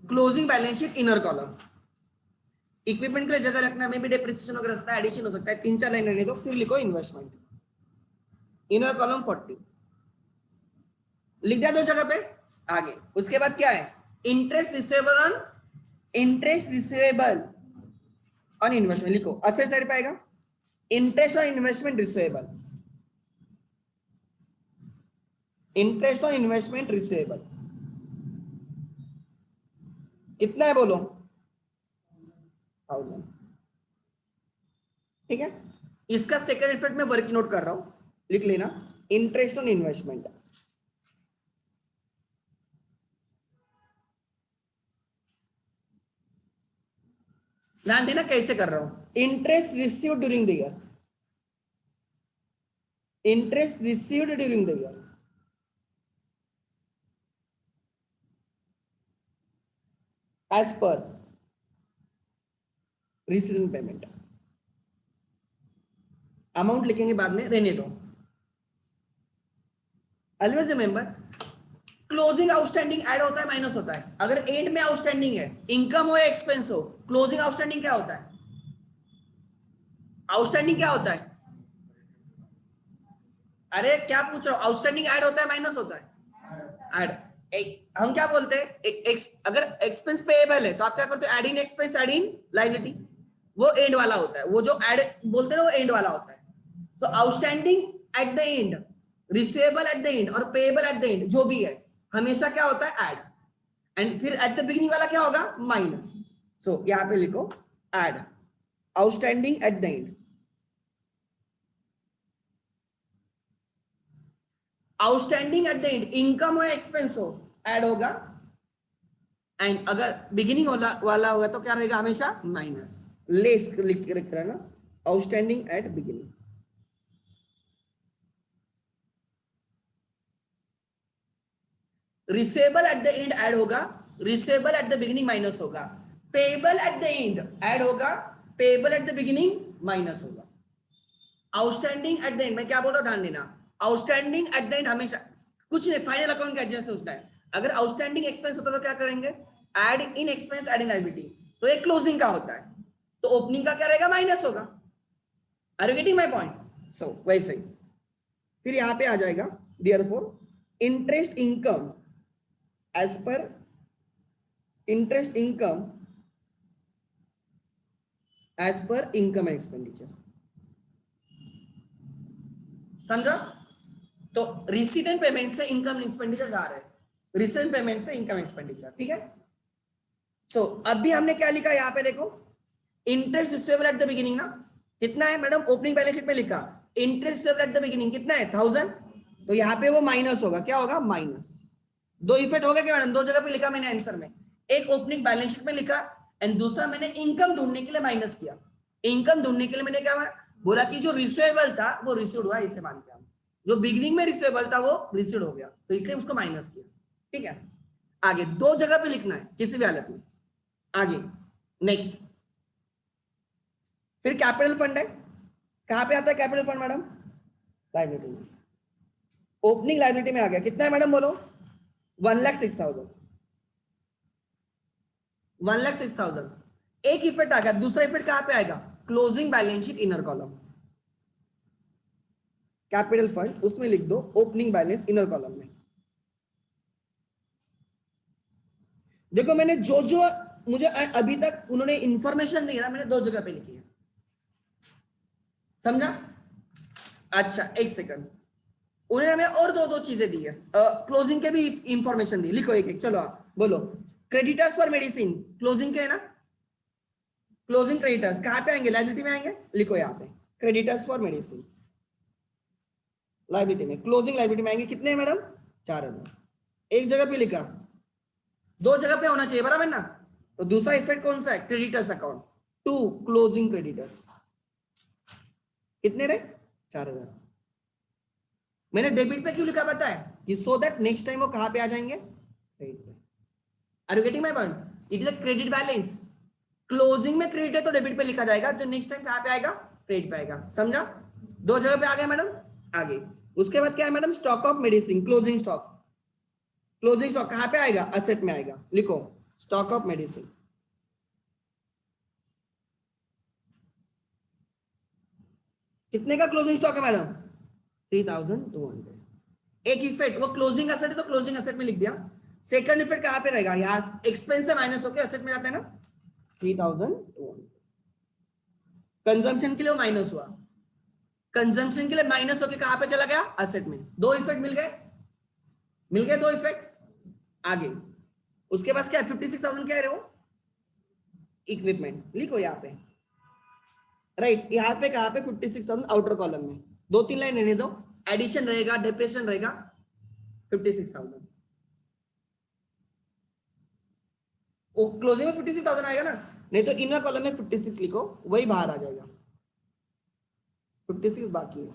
S1: closing balance sheet inner column, equipment के लिए जगह रखना में भी डेप्रिसिएशन वगैरह सकता है, एडिशन हो सकता है, 3-4 लाइन रहने दो, फिर लिखो इन्वेस्टमेंट इनर कॉलम 40 लिख दिया दो जगह पे। आगे उसके बाद क्या है, इंटरेस्ट रिसीवेबल ऑन इन्वेस्टमेंट लिखो, असेट साइड पे आएगा interest on investment receivable, interest on investment receivable कितना है बोलो 1000, ठीक है। इसका सेकंड इफेक्ट में वर्क नोट कर रहा हूं, लिख लेना इंटरेस्ट ऑन इन्वेस्टमेंट, ध्यान देना कैसे कर रहा हूं, interest received during the year, interest received during the year as per receiving payment, amount लिखेंगे बाद में, रहने दो। Always remember closing outstanding add होता है माइनस होता है, अगर एंड में आउटस्टैंडिंग है, इनकम हो या एक्सपेंस हो, क्लोजिंग आउटस्टैंडिंग क्या होता है, आउटस्टैंडिंग क्या होता है, अरे क्या पूछ रहा हूं, आउटस्टैंडिंग ऐड होता है माइनस होता है, ऐड। हम क्या बोलते हैं, अगर एक्सपेंस पेएबल है तो आप क्या करते हो, add in expense add in liability, वो एंड वाला होता है, वो जो ऐड बोलते हैं वो एंड वाला होता है। So outstanding at the end, receivable at the end और पेएबल एट द एंड जो भी है हमेशा क्या होता है, ऐड, एंड फिर एट द बिगिनिंग वाला क्या होगा, माइनस। सो यहां पे लिखो add outstanding at the end, outstanding at the end, income हो या एक्सपेंस हो ऐड होगा, एंड अगर बिगिनिंग वाला होगा तो क्या रहेगा, हमेशा माइनस, लेस लिख रहा ना, outstanding at beginning. Receivable at the end add होगा, receivable at the beginning minus होगा, payable at the end add होगा, payable at the beginning minus होगा, आउटस्टैंडिंग एट द एंड, मैं क्या बोल रहा हूं ध्यान देना, आउटस्टैंडिंग एट द एंड हमेशा कुछ नहीं, फाइनल अकाउंट का एडजस्ट होता है, अगर आउटस्टैंडिंग एक्सपेंस होता तो क्या करेंगे, add in expense add in liability, तो ये क्लोजिंग का होता है, तो ओपनिंग का क्या रहेगा, माइनस होगा। Are you getting my point? So वैसे ही फिर यहां पे आ जाएगा, therefore interest income as per interest income as per income and expenditure, समझा? तो रिसीट एंड पेमेंट से इनकम एक्सपेंडिचर जा रहे हैं, रिसीट एंड पेमेंट से इनकम एक्सपेंडिचर, ठीक है। सो अभी हमने क्या लिखा यहाँ पे देखो, interest receivable at the beginning ना कितना है मैडम, ओपनिंग बैलेंस शीट में लिखा interest receivable at the beginning कितना है 1000, तो यहाँ पे वो माइनस होगा, क्या होगा माइनस। दो इफेक्ट हो गया क्या मैडम, दो जगह पे लिखा मैंने आंसर में, एक ओपनिंग बैलेंस शीट में लिखा एंड दूसरा मैंने इनकम ढूंढने के लिए माइनस किया। इनकम ढूंढने के लिए मैंने क्या बोला कि जो रिसीवेबल था वो रिसीव्ड हुआ, इसे मान के, जो बिगिनिंग में रिसीवेबल था वो रिसीव्ड हो गया, तो इसलिए उसको माइनस किया, ठीक है। आगे दो जगह पे लिखना है किसी भी हालत में। आगे नेक्स्ट, फिर कैपिटल फंड है, कहां पे आता है कैपिटल फंड मैडम, लायबिलिटी में, ओपनिंग लायबिलिटी में आ गया, कितना है मैडम बोलो 1,06,000, 1,06,000। एक इफेक्ट आ गया, दूसरा इफेक्ट कहां पे आएगा, closing balance sheet inner column, capital fund उसमें लिख दो ओपनिंग बैलेंस इनर कॉलम में। देखो मैंने जो जो मुझे अभी तक उन्होंने इंफॉर्मेशन दी ना, मैंने दो जगह पे लिखी है, समझा? अच्छा एक सेकंड, उन्होंने हमें और दो दो चीजें दी है, क्लोजिंग के भी इंफॉर्मेशन दी, लिखो एक एक, चलो आप बोलो। क्रेडिटर्स फॉर मेडिसिन क्लोजिंग के है ना, क्लोजिंग क्रेडिटर्स कहां पे आएंगे, लायबिलिटी में आएंगे, लिखो यहाँ पे क्रेडिटर्स फॉर मेडिसिन लायबिलिटी में, क्लोजिंग लायबिलिटी में आएंगे, कितने मैडम 4,000, एक जगह पे लिखा, दो जगह पे होना चाहिए बराबर ना। तो दूसरा इफेक्ट कौन सा है, creditors account to closing creditors, कितने रहे 4,000। मैंने डेबिट पे क्यों लिखा पता है, कि सो दैट नेक्स्ट टाइम वो कहां पे आ जाएंगे, क्रेडिट पे। Are you getting my point? It is a credit balance, closing में क्रेडिट है तो डेबिट पे लिखा जाएगा, जो नेक्स्ट टाइम कहां पे आएगा, क्रेडिट पे आएगा, समझा? दो जगह पे आ गया मैडम। आगे उसके बाद क्या है madam, stock of medicine closing stock, closing stock कहां पे आएगा, असेट में आएगा, लिखो स्टॉक ऑफ मेडिसिन, कितने का क्लोजिंग स्टॉक है मैडम? 3200। एक इफेक्ट, वो क्लोजिंग एसेट है तो क्लोजिंग एसेट में लिख दिया। सेकंड इफेक्ट कहां पे रहेगा? यहाँ एक्सपेंस से माइनस होकर एसेट में जाता है ना, 3200। कंजम्पशन के लिए वो माइनस हुआ, कंजम्पशन के लिए माइनस होकर कहां पे चला गया? एसेट में। दो इफेक्ट मिल गए, दो इफेक्ट। आगे उसके पास क्या है? 56,000 क्या है वो? इक्विपमेंट। लिखो यहाँ पे, राइट। यहाँ पे कहां पे? 56,000 आउटर कॉलम में। दो तीन लाइन रहने दो, एडिशन रहेगा, डिप्रेशन रहेगा, 56,000। वो क्लोजिंग में 56,000 आएगा ना, नहीं तो इनर कॉलम में 56 लिखो, वही बाहर आ जाएगा। 56 बाकी है,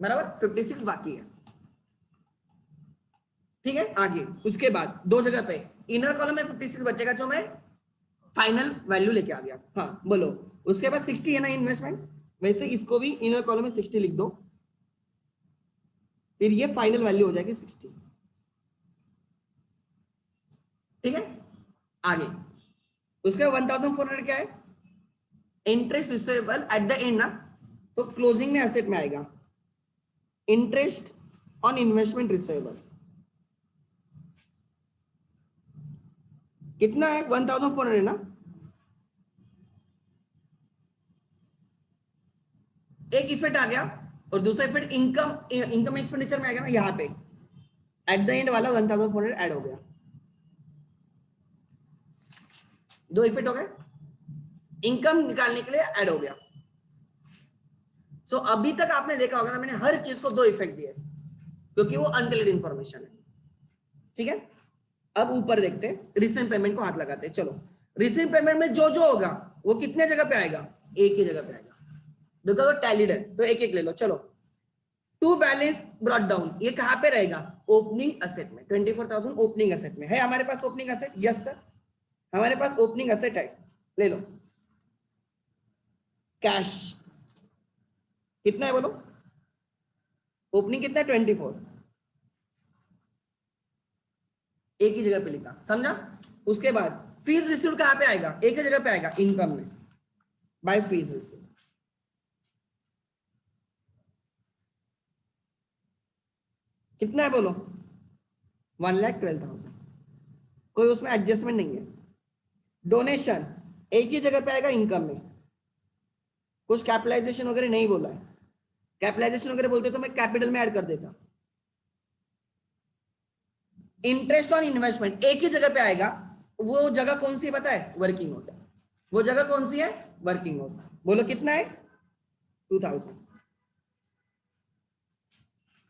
S1: बराबर, 56 बाकी है, ठीक है। आगे उसके बाद दो जगह पे इनर कॉलम में 56 बचेगा, जो मैं फाइनल वैल्यू लेके आ गया। हाँ बोलो। उसके बाद 60 है ना इन्वेस्टमेंट, वैसे इसको भी इनर कॉलम में 60 लिख दो, फिर ये फाइनल वैल्यू हो जाएगी 60, ठीक है। आगे उसके 1400 क्या है? Interest receivable at the and ना, तो क्लोजिंग में एसेट में आएगा इंटरेस्ट ऑन इन्वेस्टमेंट रिसीवेबल। कितना है? 1400 ना। एक इफेक्ट आ गया, और दूसरा इफेक्ट इनकम एक्सपेंडिचर में आएगा ना, यहाँ पे एट द एंड वाला 1400 ऐड हो गया। दो इफेक्ट हो गए, इनकम निकालने के लिए ऐड हो गया। सो अभी तक आपने देखा होगा ना, मैंने हर चीज को दो इफेक्ट दिए, क्योंकि वो अनटेल्ड इंफॉर्मेशन है, ठीक है। अब ऊपर देखते हैं, रिसेंट पेमेंट को हाथ लगाते हैं। चलो, रिसेंट पेमेंट में जो जो होगा वो कितने जगह पे आएगा? एक ही जगह पे आएगा, देखो वो टैलीड है तो एक एक ले लो। चलो, टू बैलेंस ब्रॉट डाउन, ये कहां पे रहेगा? ओपनिंग एसेट में। 24,000 ओपनिंग एसेट में है। हमारे पास ओपनिंग एसेट? यस सर, हमारे पास ओपनिंग एसेट है, ले लो। कैश कितना है बोलो? ओपनिंग कितना है? 24, एक ही जगह पे लिखा, समझा। उसके बाद फीस रिसीव्ड कहां पे आएगा? एक ही जगह पे आएगा, इनकम में, बाय फीस रिसीव्ड। कितना है बोलो? 1,12,000, कोई उसमें एडजस्टमेंट नहीं है। डोनेशन एक ही जगह पे आएगा, इनकम में। कुछ कैपिटलाइजेशन वगैरह नहीं बोला है, कैपिटलाइजेशन वगैरह बोलते तो मैं कैपिटल में ऐड कर देता। इंटरेस्ट ऑन इन्वेस्टमेंट एक ही जगह पे आएगा, वो जगह कौन सी है पता है? Working note. वो जगह कौन सी है? Working note. बोलो कितना है? 2,000,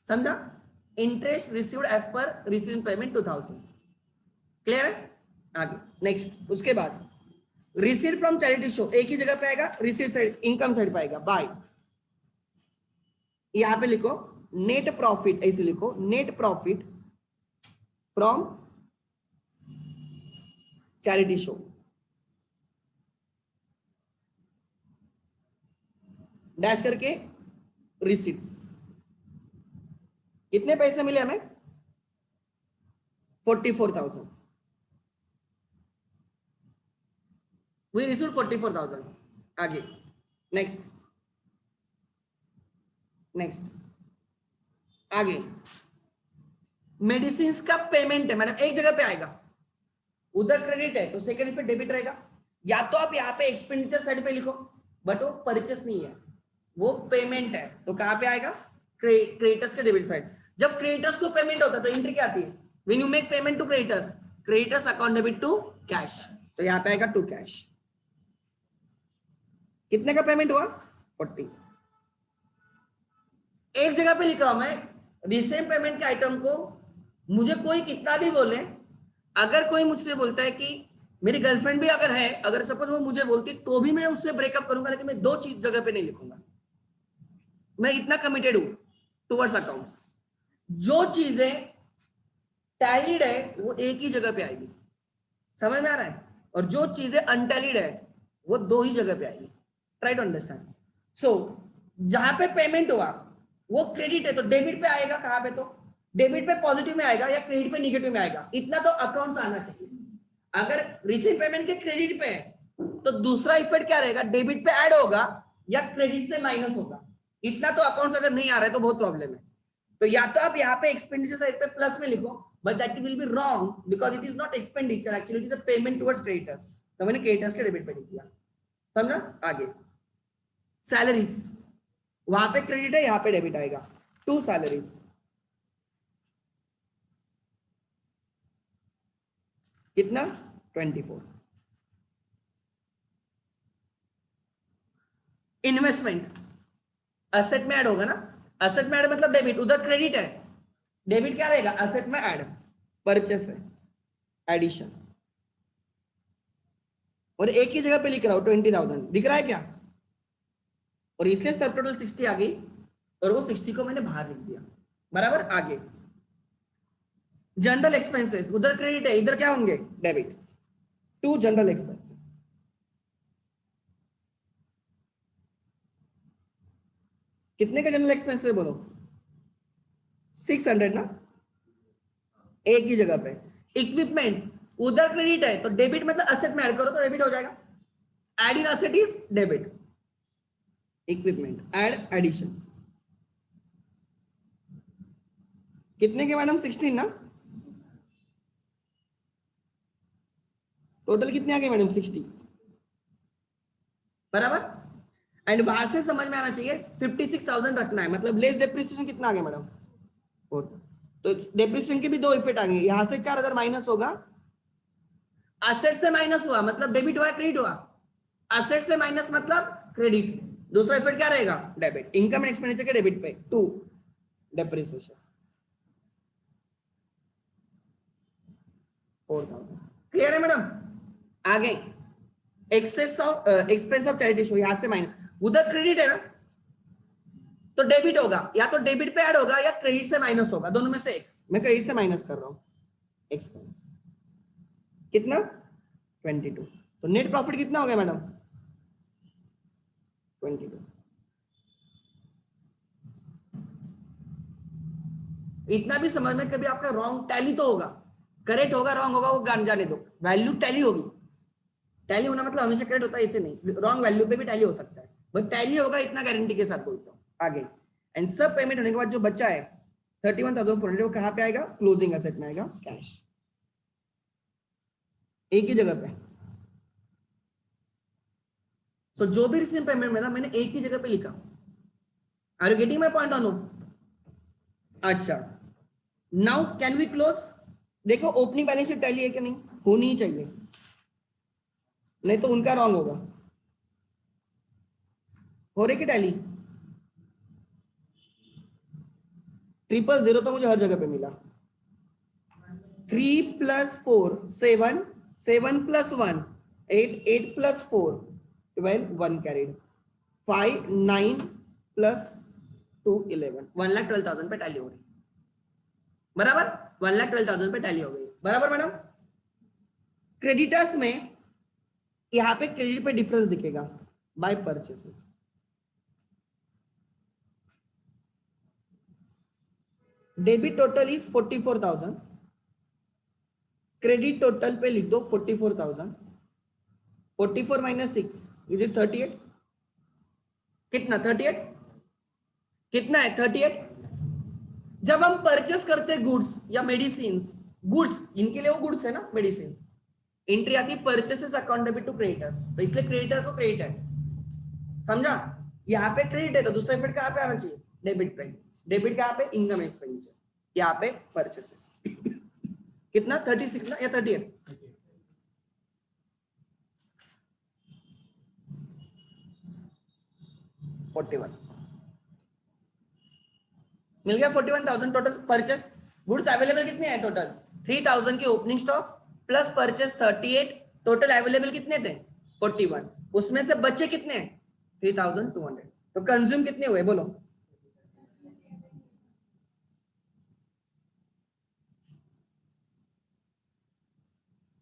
S1: समझा। Interest received as per received payment 2,000, clear है। आगे नेक्स्ट, उसके बाद रिसीव्ड फ्रॉम चैरिटी शो एक ही जगह पे आएगा, रिसीव्ड साइड, इनकम साइड पे आएगा, बाय। यहां पे लिखो नेट प्रॉफिट, ऐसे लिखो net profit from charity show, dash करके रिसीट्स। कितने पैसे मिले हमें? 44,000, वी रिसीव्ड 44,000। आगे नेक्स्ट, आगे मेडिसिन का पेमेंट है मैडम, एक जगह पे आएगा, उधर क्रेडिट है तो सेकंड इफेक्ट डेबिट रहेगा। या तो आप यहाँ पे एक्सपेंडिचर साइड पे लिखो, बट वो परचेस नहीं है, वो पेमेंट है, तो कहां पे आएगा? क्रेडिटर्स के डेबिट साइड। जब क्रेडिटर्स को पेमेंट होता है तो एंट्री क्या आती है? When you make payment to creditors account debit to cash, तो यहाँ पे आएगा टू कैश। कितने का पेमेंट हुआ? 40। एक जगह पे लिख रहा हूं मैं रिसेंट पेमेंट के आइटम को, मुझे कोई कितना भी बोले, अगर कोई मुझसे बोलता है कि मेरी गर्लफ्रेंड भी अगर है, अगर सपोज वो मुझे बोलती तो भी मैं उससे ब्रेकअप करूंगा, लेकिन मैं दो चीज जगह पे नहीं लिखूंगा। मैं इतना कमिटेड हूं टुवर्ड्स अकाउंट्स। जो चीजें टैलीड है वो एक ही जगह पे आएगी, समझ में आ रहा है, और जो चीजें अनटैलीड है वो दो ही जगह पे आएगी। Try to understand. सो जहां पे पेमेंट हुआ वो क्रेडिट है तो डेबिट पे आएगा, कहां पे? तो डेबिट पे पॉजिटिव में आएगा या क्रेडिट पे निगेटिव में आएगा, इतना तो अकाउंट्स आना चाहिए। अगर रिसीव पेमेंट के क्रेडिट पे है तो दूसरा इफेक्ट क्या रहेगा, डेबिट पे ऐड होगा या क्रेडिट से माइनस होगा, इतना तो अकाउंट्स अगर नहीं आ रहा है तो बहुत प्रॉब्लम है। तो या तो आप यहाँ पे एक्सपेंडिचर साइड पे प्लस में लिखो, but that will be wrong because it is not expenditure, actually it is a payment towards creditors. तो मैंने क्रेडिटर्स के डेबिट पे लिख दिया, समझा। आगे सैलरीज, वहां पे क्रेडिट है, यहाँ पे डेबिट आएगा, टू सैलरीज। कितना 24। इन्वेस्टमेंट असेट में ऐड होगा ना, असेट में ऐड मतलब डेबिट, उधर क्रेडिट है, डेबिट क्या रहेगा, असेट में ऐड, परचेस है, एडिशन। और एक ही जगह पे लिख रहा हूं 20,000, दिख रहा है क्या, और इसलिए सब टोटल 60 आ गई और वो 60 को मैंने बाहर लिख दिया, बराबर। आगे जनरल एक्सपेंसेस, उधर क्रेडिट है, इधर क्या होंगे, डेबिट, टू जनरल एक्सपेंसेस। कितने का जनरल एक्सपेंसेस बोलो, 600 ना, एक ही जगह पे। इक्विपमेंट, उधर क्रेडिट है तो डेबिट मतलब असेट में ऐड करो तो डेबिट हो जाएगा, add in asset is debit, equipment add addition. कितने के मैडम, 16 ना, टोटल कितने आ गए मैडम, 60, बराबर। एंड वहां से समझ में आना चाहिए 56,000 रखना है, मतलब लेस डेप्रिसिएशन कितना आ गया मैडम, 4। तो डेप्रिसिएशन के भी दो इफेक्ट आएंगे, यहां से 4,000 माइनस होगा, एसेट से माइनस हुआ मतलब डेबिट हुआ क्रेडिट हुआ, एसेट से माइनस मतलब क्रेडिट, दूसरा इफेक्ट क्या रहेगा, डेबिट। इनकम एंड एक्सपेंडिचर के डेबिट पे 2 डेप्रिसिएशन 4,000। क्लियर है मैडम। आगे excess of expense of charity show, यहां से माइनस, उधर क्रेडिट है ना तो डेबिट होगा, या तो डेबिट पे ऐड होगा या क्रेडिट से माइनस होगा, दोनों में से एक। मैं क्रेडिट से माइनस कर रहा हूं, एक्सपेंस कितना 22। तो नेट प्रॉफिट कितना हो गया मैडम, 22। इतना भी समझ में, कभी आपका रॉन्ग टैली तो होगा, करेक्ट होगा रॉन्ग होगा वो गान जाने दो, वैल्यू टैली होगी। टैली होना मतलब हमेशा करेक्ट होता है ऐसे नहीं, रॉन्ग वैल्यू पे भी टैली हो सकता है, बट टैली होगा इतना गारंटी के साथ बोलता हूँ। आगे एंड सब पेमेंट होने के बाद जो बच्चा है 31,400 वो कहाँ पे आएगा, क्लोजिंग एसेट में आएगा, कैश, एक ही जगह पे। तो जो भी रिसीव पेमेंट में था मैंने एक ही जगह पे लिखा। Are you getting my point on no. अच्छा नाउ कैन वी क्लोज। देखो ओपनिंग बैलेंस शीट टैली है कि नहीं, होनी ही चाहिए, नहीं तो उनका रॉन्ग होगा। हो रही कि टैली, 000 तो मुझे हर जगह पे मिला। 3 + 4 7, 7 + 1 8, 8 + 4 12, 1 carried, 5 9 + 2 11, 1,12,000 पे टैली हो गई, बराबर। 1,12,000 पे टैली हो गई, बराबर मैडम। क्रेडिटर्स में यहां पे क्रेडिट पे डिफरेंस दिखेगा by purchases, debit total is 44,000, credit total पे लिख दो 44,000, 44 - 6 इज इट 38, कितना 38, कितना है 38। जब हम परचेस करते गुड्स या मेडिसिन, गुड्स इनके लिए वो गुड्स है ना, मेडिसिन, एंट्री आती purchases account debit to creditors, तो इसलिए क्रेडिटर को क्रेडिट है, समझा। यहाँ पे क्रेडिट है तो दूसरा इफेक्ट कहाँ पे आना चाहिए, डेबिट पे। डेबिट कहाँ पे, इनकम एक्सपेंडिचर, यहाँ पे परचेसेस। कितना 36 ना या 38, 41 मिल गया। 41,000 टोटल परचेस, गुड्स अवेलेबल कितने हैं टोटल 3,000 के opening stock plus purchase 38, total available कितने थे 41, उसमें से बचे कितने 3,200, तो कंज्यूम कितने हुए बोलो।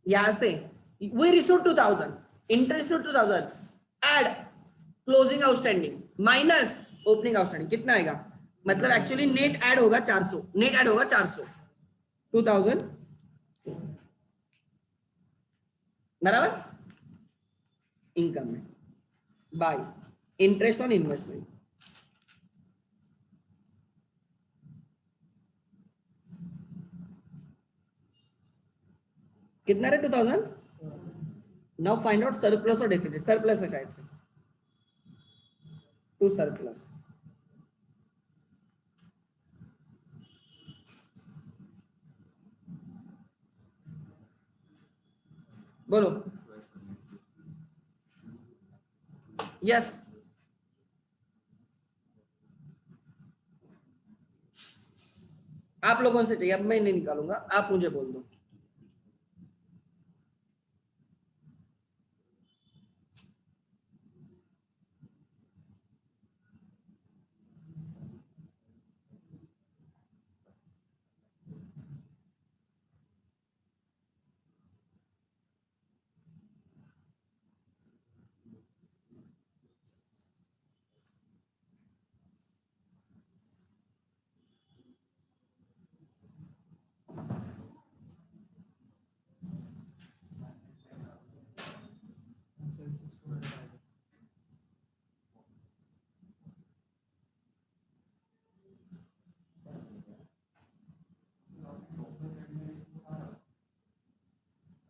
S1: यहां से we receive 2,000, interest 2,000, add closing outstanding minus opening outstanding, कितना आएगा मतलब एक्चुअली नेट ऐड होगा 400, नेट ऐड होगा 400, 2000 बराबर इनकम में बाय इंटरेस्ट ऑन इन्वेस्टमेंट। कितना रे 2000। नाउ फाइंड आउट सरप्लस और डेफिसिट। सरप्लस है शायद से, टू सरप्लस बोलो। यस आप लोगों से चाहिए, अब मैं नहीं निकालूंगा, आप मुझे बोल दो।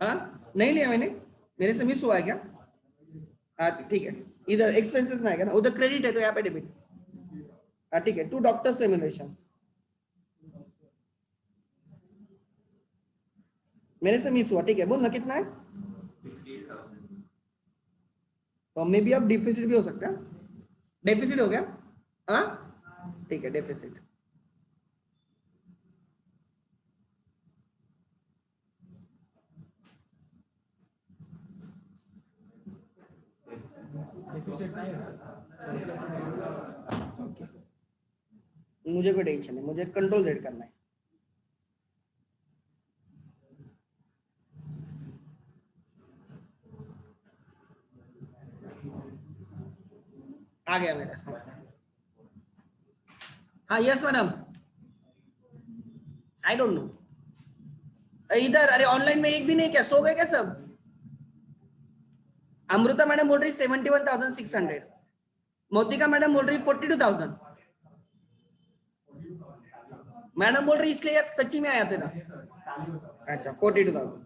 S1: हाँ नहीं लिया मैंने, मेरे से मिस हुआ है क्या? हाँ ठीक है, इधर एक्सपेंसेस में आएगा ना, उधर क्रेडिट है तो यहाँ पे डेबिट। हाँ ठीक है, टू डॉक्टर सिमुलेशन मेरे से मिस हुआ, ठीक है बोल ना कितना है। तो मे बी अब डिफिसिट भी हो सकता है, डेफिसिट हो गया। हाँ ठीक है डेफिसिट।
S2: डेफिसिट नहीं है सर।
S1: मुझे कोई टेंशन नहीं, मुझे कंट्रोल जेड करना है। आ गया मेरा। हाँ yes madam, I don't know इधर, अरे ऑनलाइन में एक भी नहीं, क्या सो गए क्या सब? अमृता मैडम बोल रही 71,600, मोतिका मैडम बोल रही 42,000, मैडम बोल रही इसलिए सच्ची में आया थे ना। अच्छा 42,000।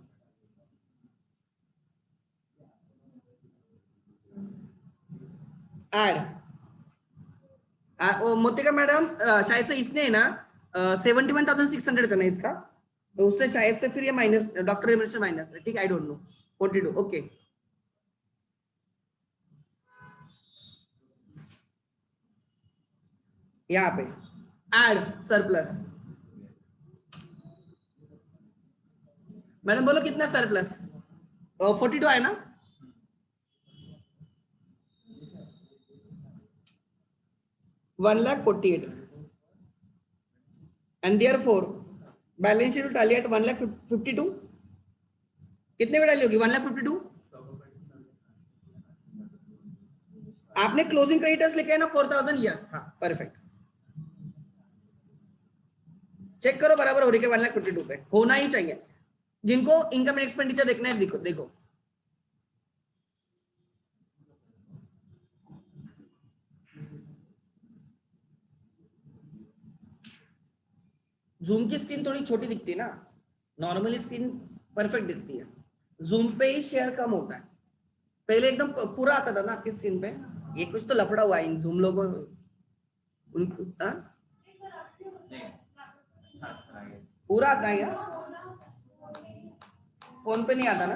S1: ऐड मोतिका मैडम शायद से इसने है ना 71,600 था ना इसका, तो उसने शायद से फिर ये माइनस डॉक्टर रेमुनरेशन माइनस, ठीक है आई डोंट नो 42 ओके। यहाँ पे ऐड सरप्लस, मैडम बोलो कितना सरप्लस? 42 है ना। $1,48,000 and therefore balance sheet tally at 1,52,000। कितने में टैली होगी 1,52,000? आपने क्लोजिंग क्रेडिटर्स लिखे है ना 4,000, यस हाँ परफेक्ट। चेक करो बराबर हो रही है 1,52,000 पे, होना ही चाहिए। जिनको इनकम एंड एक्सपेंडिचर देखना है देखो देखो, जूम की स्क्रीन थोड़ी छोटी दिखती है ना, नॉर्मली स्क्रीन परफेक्ट दिखती है, जूम पे ही शेयर कम होता है। पहले एकदम पूरा आता था ना आपकी स्क्रीन पे, ये कुछ तो लफड़ा हुआ है इन जूम लोगों उनको। पूरा आता है क्या? फोन पे नहीं आता ना?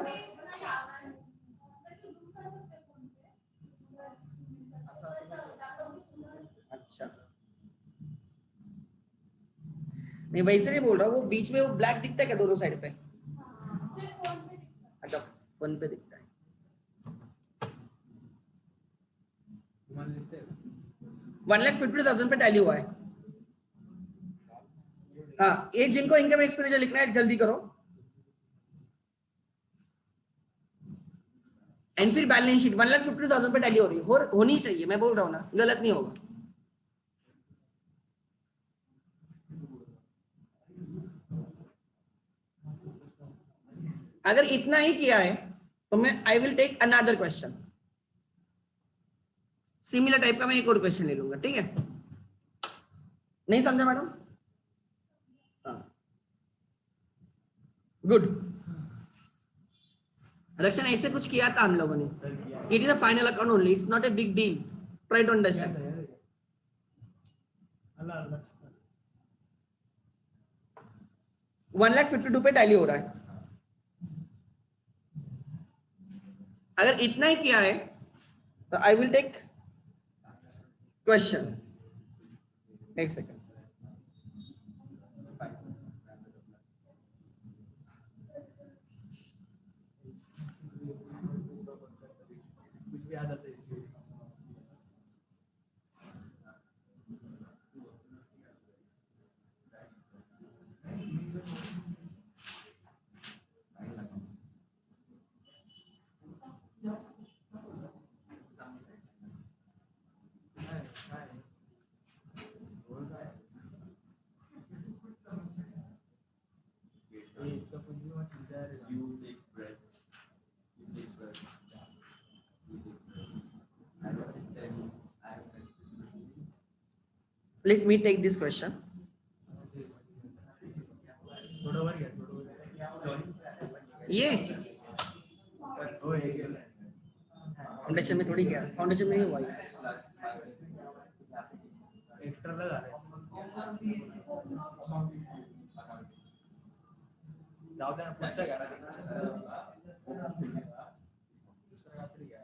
S1: अच्छा मैं वैसे नहीं बोल रहा, वो बीच में वो ब्लैक दिखता है क्या दोनों साइड पे? अच्छा फोन पे दिखता है। 1,50,000 पे टैली हुआ है। हाँ ये जिनको इनकम एक्सपेंडिचर लिखना है जल्दी करो, एंड फिर बैलेंस शीट 1,50,000 पे टैली हो रही है, होनी चाहिए, मैं बोल रहा हूँ ना, गलत नहीं होगा। अगर इतना ही किया है तो मैं I will take another question, similar type का मैं एक और क्वेश्चन ले लूंगा, ठीक है? नहीं समझा मैडम? गुड। रक्षण ऐसे कुछ किया था हम लोगों ने, it is a final account only, it's not a big deal, try to understand. 1,52,000 पे टैली हो रहा है। अगर इतना ही किया है तो आई विल टेक क्वेश्चन, एक सेकेंड।
S2: कुछ भी आ जाता है इसमें। इसका कुछ भी मत चिंता है।
S1: Let me take this question.
S2: थोड़ा और गया, थोड़ा
S1: ये
S2: ओ एक
S1: फाउंडेशन में थोड़ी क्या, फाउंडेशन में ही हुआ ये।
S2: एक्स्ट्रा लगा रहे जाओ देना पुढचा करा दुसरा रात्री घ्या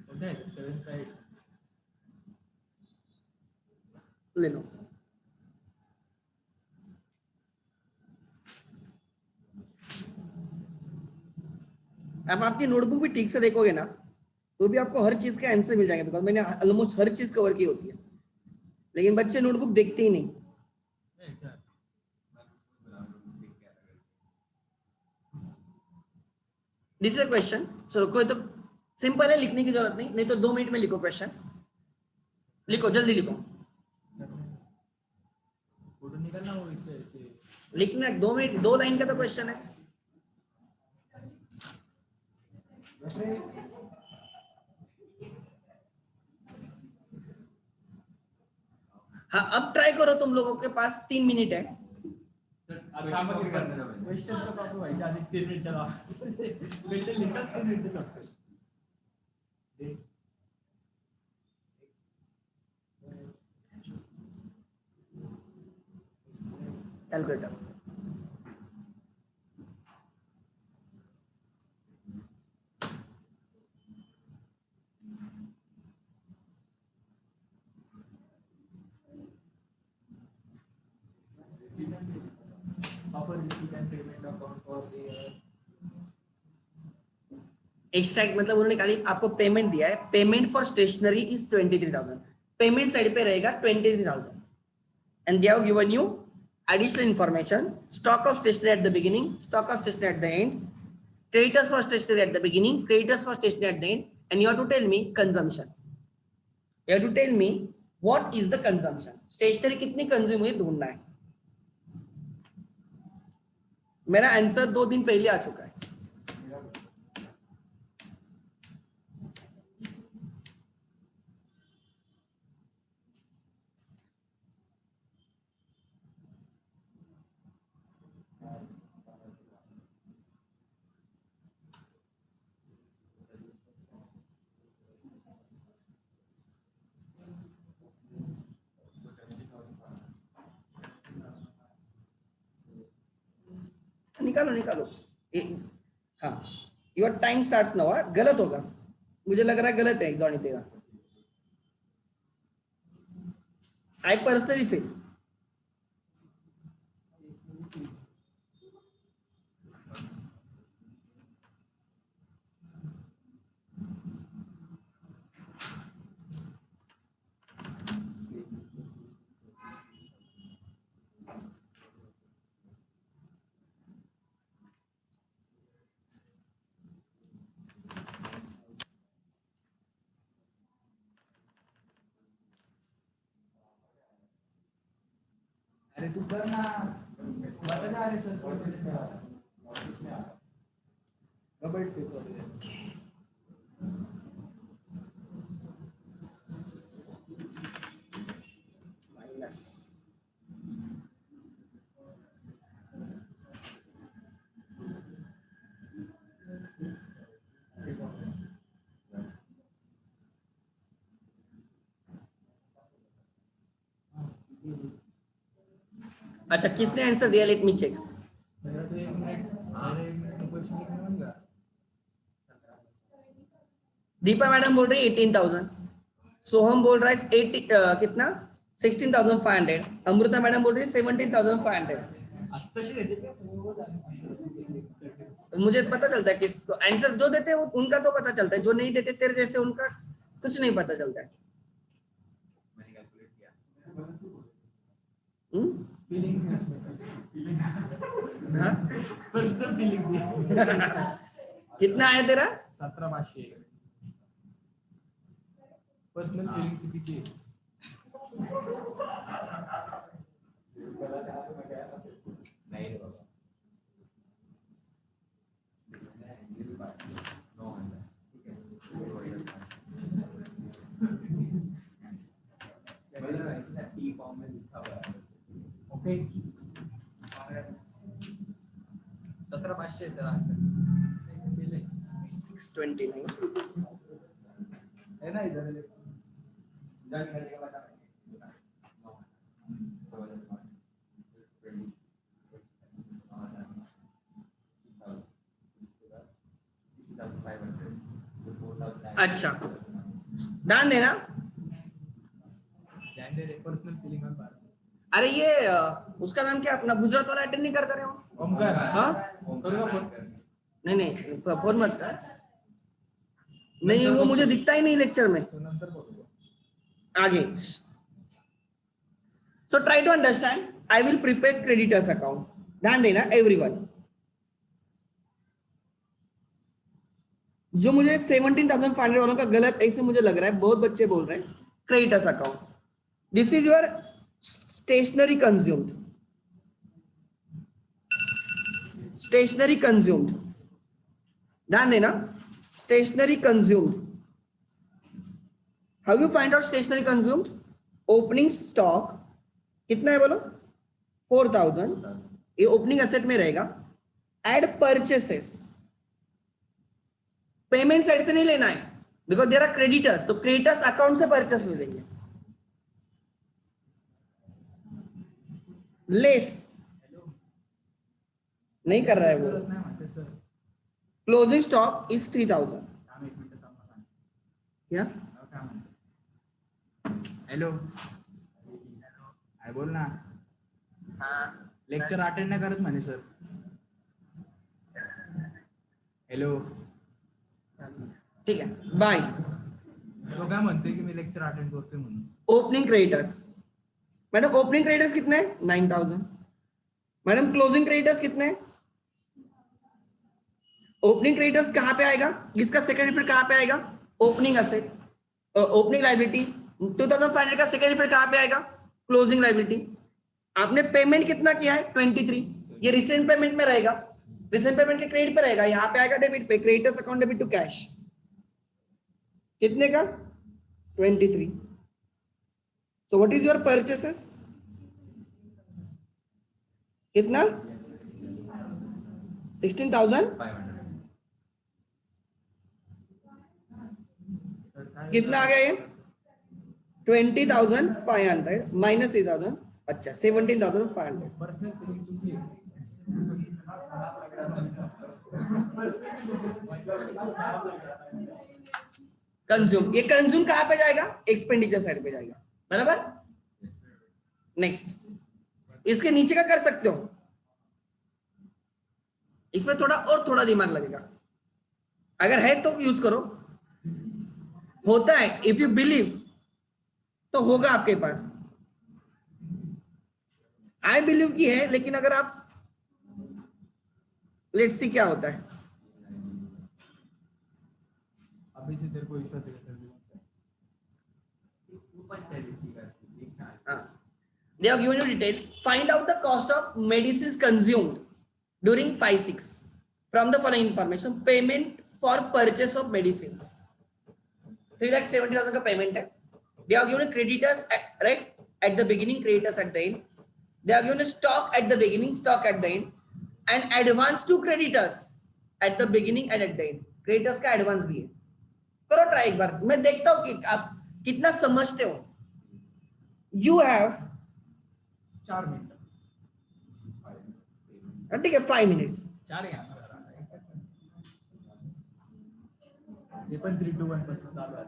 S2: कोणता आहे 7 का 8
S1: ले लो। अब आपकी नोटबुक भी ठीक से देखोगे ना तो भी आपको हर चीज का आंसर मिल जाएगा, बिकॉज मैंने ऑलमोस्ट हर चीज कवर की होती है, लेकिन बच्चे नोटबुक देखते ही नहीं। दिस इज अ क्वेश्चन, चलो कोई तो सिंपल है, लिखने की जरूरत नहीं, नहीं तो 2 मिनट में लिखो क्वेश्चन, लिखो जल्दी लिखो,
S2: फोटो निकालना वो इससे
S1: लिखना 2 मिनट, 2 लाइन का तो क्वेश्चन है। हाँ अब ट्राई करो, तुम लोगों के पास 3 मिनट है।
S2: क्वेश्चन तो कॉपी व्हायच्या आधी 3 मिनिटं लावा क्वेश्चन लिहितात 3 मिनिटं लागतात
S1: calculator
S2: offer receipt and payment account for the
S1: extract मतलब उन्होंने खाली आपको पेमेंट दिया है, payment for stationery is 23,000, payment side पे रहेगा 23,000 and they have given you additional information, stock of stationery at the beginning, stock of stationery at the end, creditors for stationery at the beginning, creditors for stationery at the end, and you have to tell me consumption. You have to tell me what is the consumption. Stationery कितनी consume हुई ढूंढना है। मेरा answer 2 दिन पहले आ चुका है। निकालो निकालो हाँ योर टाइम स्टार्ट्स नाउ। गलत होगा, मुझे लग रहा है गलत है गणित का। आई पर्सनली फील
S2: अरे तू कर ना, बता ना, अरे सर कबड्डी पेपर
S1: माइनस अच्छा किसने आंसर दिया? Let me check.
S2: मेरा तो 1 मिनट, अरे 1 मिनट क्वेश्चन लिखने में लगा।
S1: दीपा मैडम बोल रही है 18,000, सोहम बोल रहा है 80 कितना 16,500, अमृता मैडम बोल रही है 17,500।
S2: आत्ताशी देते का
S1: मुझे पता चलता है किसको आंसर जो देते हैं वो उनका तो पता चलता है, जो नहीं देते तेरे जैसे उनका कुछ नहीं पता चलता है।
S2: मैंने कैलकुलेट किया।
S1: फीलिंग
S2: पर्सनल फीलिंग
S1: कितना आया तेरा?
S2: 17,500 पर्सनल फीलिंग चुकीची आहे. नाही रे बाबा. ओके 17,500 जरा
S1: 629
S2: है ना इधर
S1: अच्छा ध्यान देना।
S2: पर्सनल फीलिंग ऑन बात.
S1: अरे ये उसका नाम क्या अपना गुजरात वाला अटेंड नहीं करता रहे हो?
S2: ओमकार
S1: हाँ
S2: करूँगा फोन.
S1: नहीं फोन मत कर। नहीं वो मुझे दिखता ही नहीं लेक्चर में
S2: तो नंतर बोलूँगा.
S1: आगे। So try to understand, I will prepare creditors account. ध्यान देना एवरीवन, जो मुझे 17,500 वालों का गलत ऐसे मुझे लग रहा है, बहुत बच्चे बोल रहे हैं creditors account. This is your stationery consumed, stationery consumed, ध्यान देना stationery consumed. How you find out stationery consumed? Opening stock कितना है बोलो? 4,000, ये ओपनिंग एसेट में रहेगा। एड परचेसेस, पेमेंट साइड से नहीं लेना है बिकॉज देयर आर क्रेडिटर्स, तो क्रेडिटर्स अकाउंट से परचेस ले लेंगे। लेस नहीं कर रहा है वो।
S2: नाही म्हणते सर.
S1: Closing stock is 3,000।
S2: थांब 1 मिनिट सांगा.
S1: क्या
S2: काय म्हणते? हॅलो काय बोल ना. लेक्चर अटेंड नाही करत म्हणे सर. हॅलो
S1: ठीक है बाय।
S2: तो काय म्हणतोय की मी लेक्चर अटेंड करतोय म्हणून.
S1: Opening creditors madam, opening creditors कितने हैं? 9,000। मैडम क्लोजिंग क्रेडिटर्स कितने हैं? ओपनिंग क्रेडिटर्स कहां पे आएगा? इसका सेकंड इफेक्ट कहां पे आएगा? Opening asset, opening liability. 2,500 का सेकंड इफेक्ट कहां पे आएगा? Closing liability. आपने पेमेंट कितना किया है? 23, ये रिसेंट पेमेंट में रहेगा, रिसेंट पेमेंट के क्रेडिट पे रहेगा, यहाँ पे आएगा डेबिट पे, creditors account debit to cash. कितने का? 23। So what is your purchases? कितना? 16,000। कितना आ गया ये? 20,500 माइनस 3,000, अच्छा 17,500।
S2: पर्सनल फीलिंग चुकली.
S1: कंज्यूम, ये कंज्यूम कहां पे जाएगा? एक्सपेंडिचर साइड पे जाएगा, बराबर। नेक्स्ट, इसके नीचे का कर सकते हो, इसमें थोड़ा और थोड़ा दिमाग लगेगा, अगर है तो यूज करो। होता है, इफ यू बिलीव तो होगा आपके पास। आई बिलीव की है, लेकिन अगर आप लेट्स सी क्या होता है।
S2: अभी से तेरे को विश्वास है सर.
S1: हाँ They have given you details. Find out the cost of medicines consumed during 5-6 from the following information. Payment for purchase of medicines, 3,70,000 का payment है. They have given creditors right at the beginning, creditors at the end. They have given a stock at the beginning, stock at the end, and advance to creditors at the beginning and at the end. Creditors का advance भी है. करो try एक बार, मैं देखता हूँ कि आप कितना समझते हो. You have
S2: 4 मिनट
S1: ठीक है 5 minutes.
S2: 4 आहे हे पण 3 to 1 पासून चालू आहे.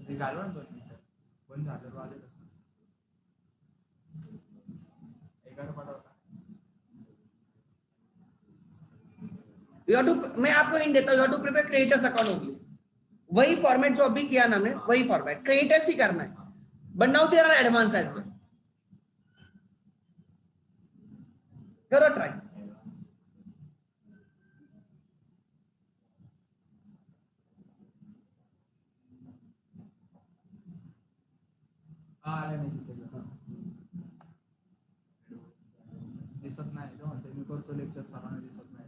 S2: ते घालवा ना 2 मिनिटं बंद झालं आले 11 पाठवता.
S1: You have to, मैं आपको लिंक देता हूँ. You have to prepare creditors account होगी. वही फॉर्मेट जो अभी किया ना हमने, वही फॉर्मेट क्रेडिटर्स ही करना है. But now there are advance as well. करो ट्राई.
S2: आले नाही दिसत नाही तो म्हणतो मी करतो लेक्चर सर्वांना दिसत नाही.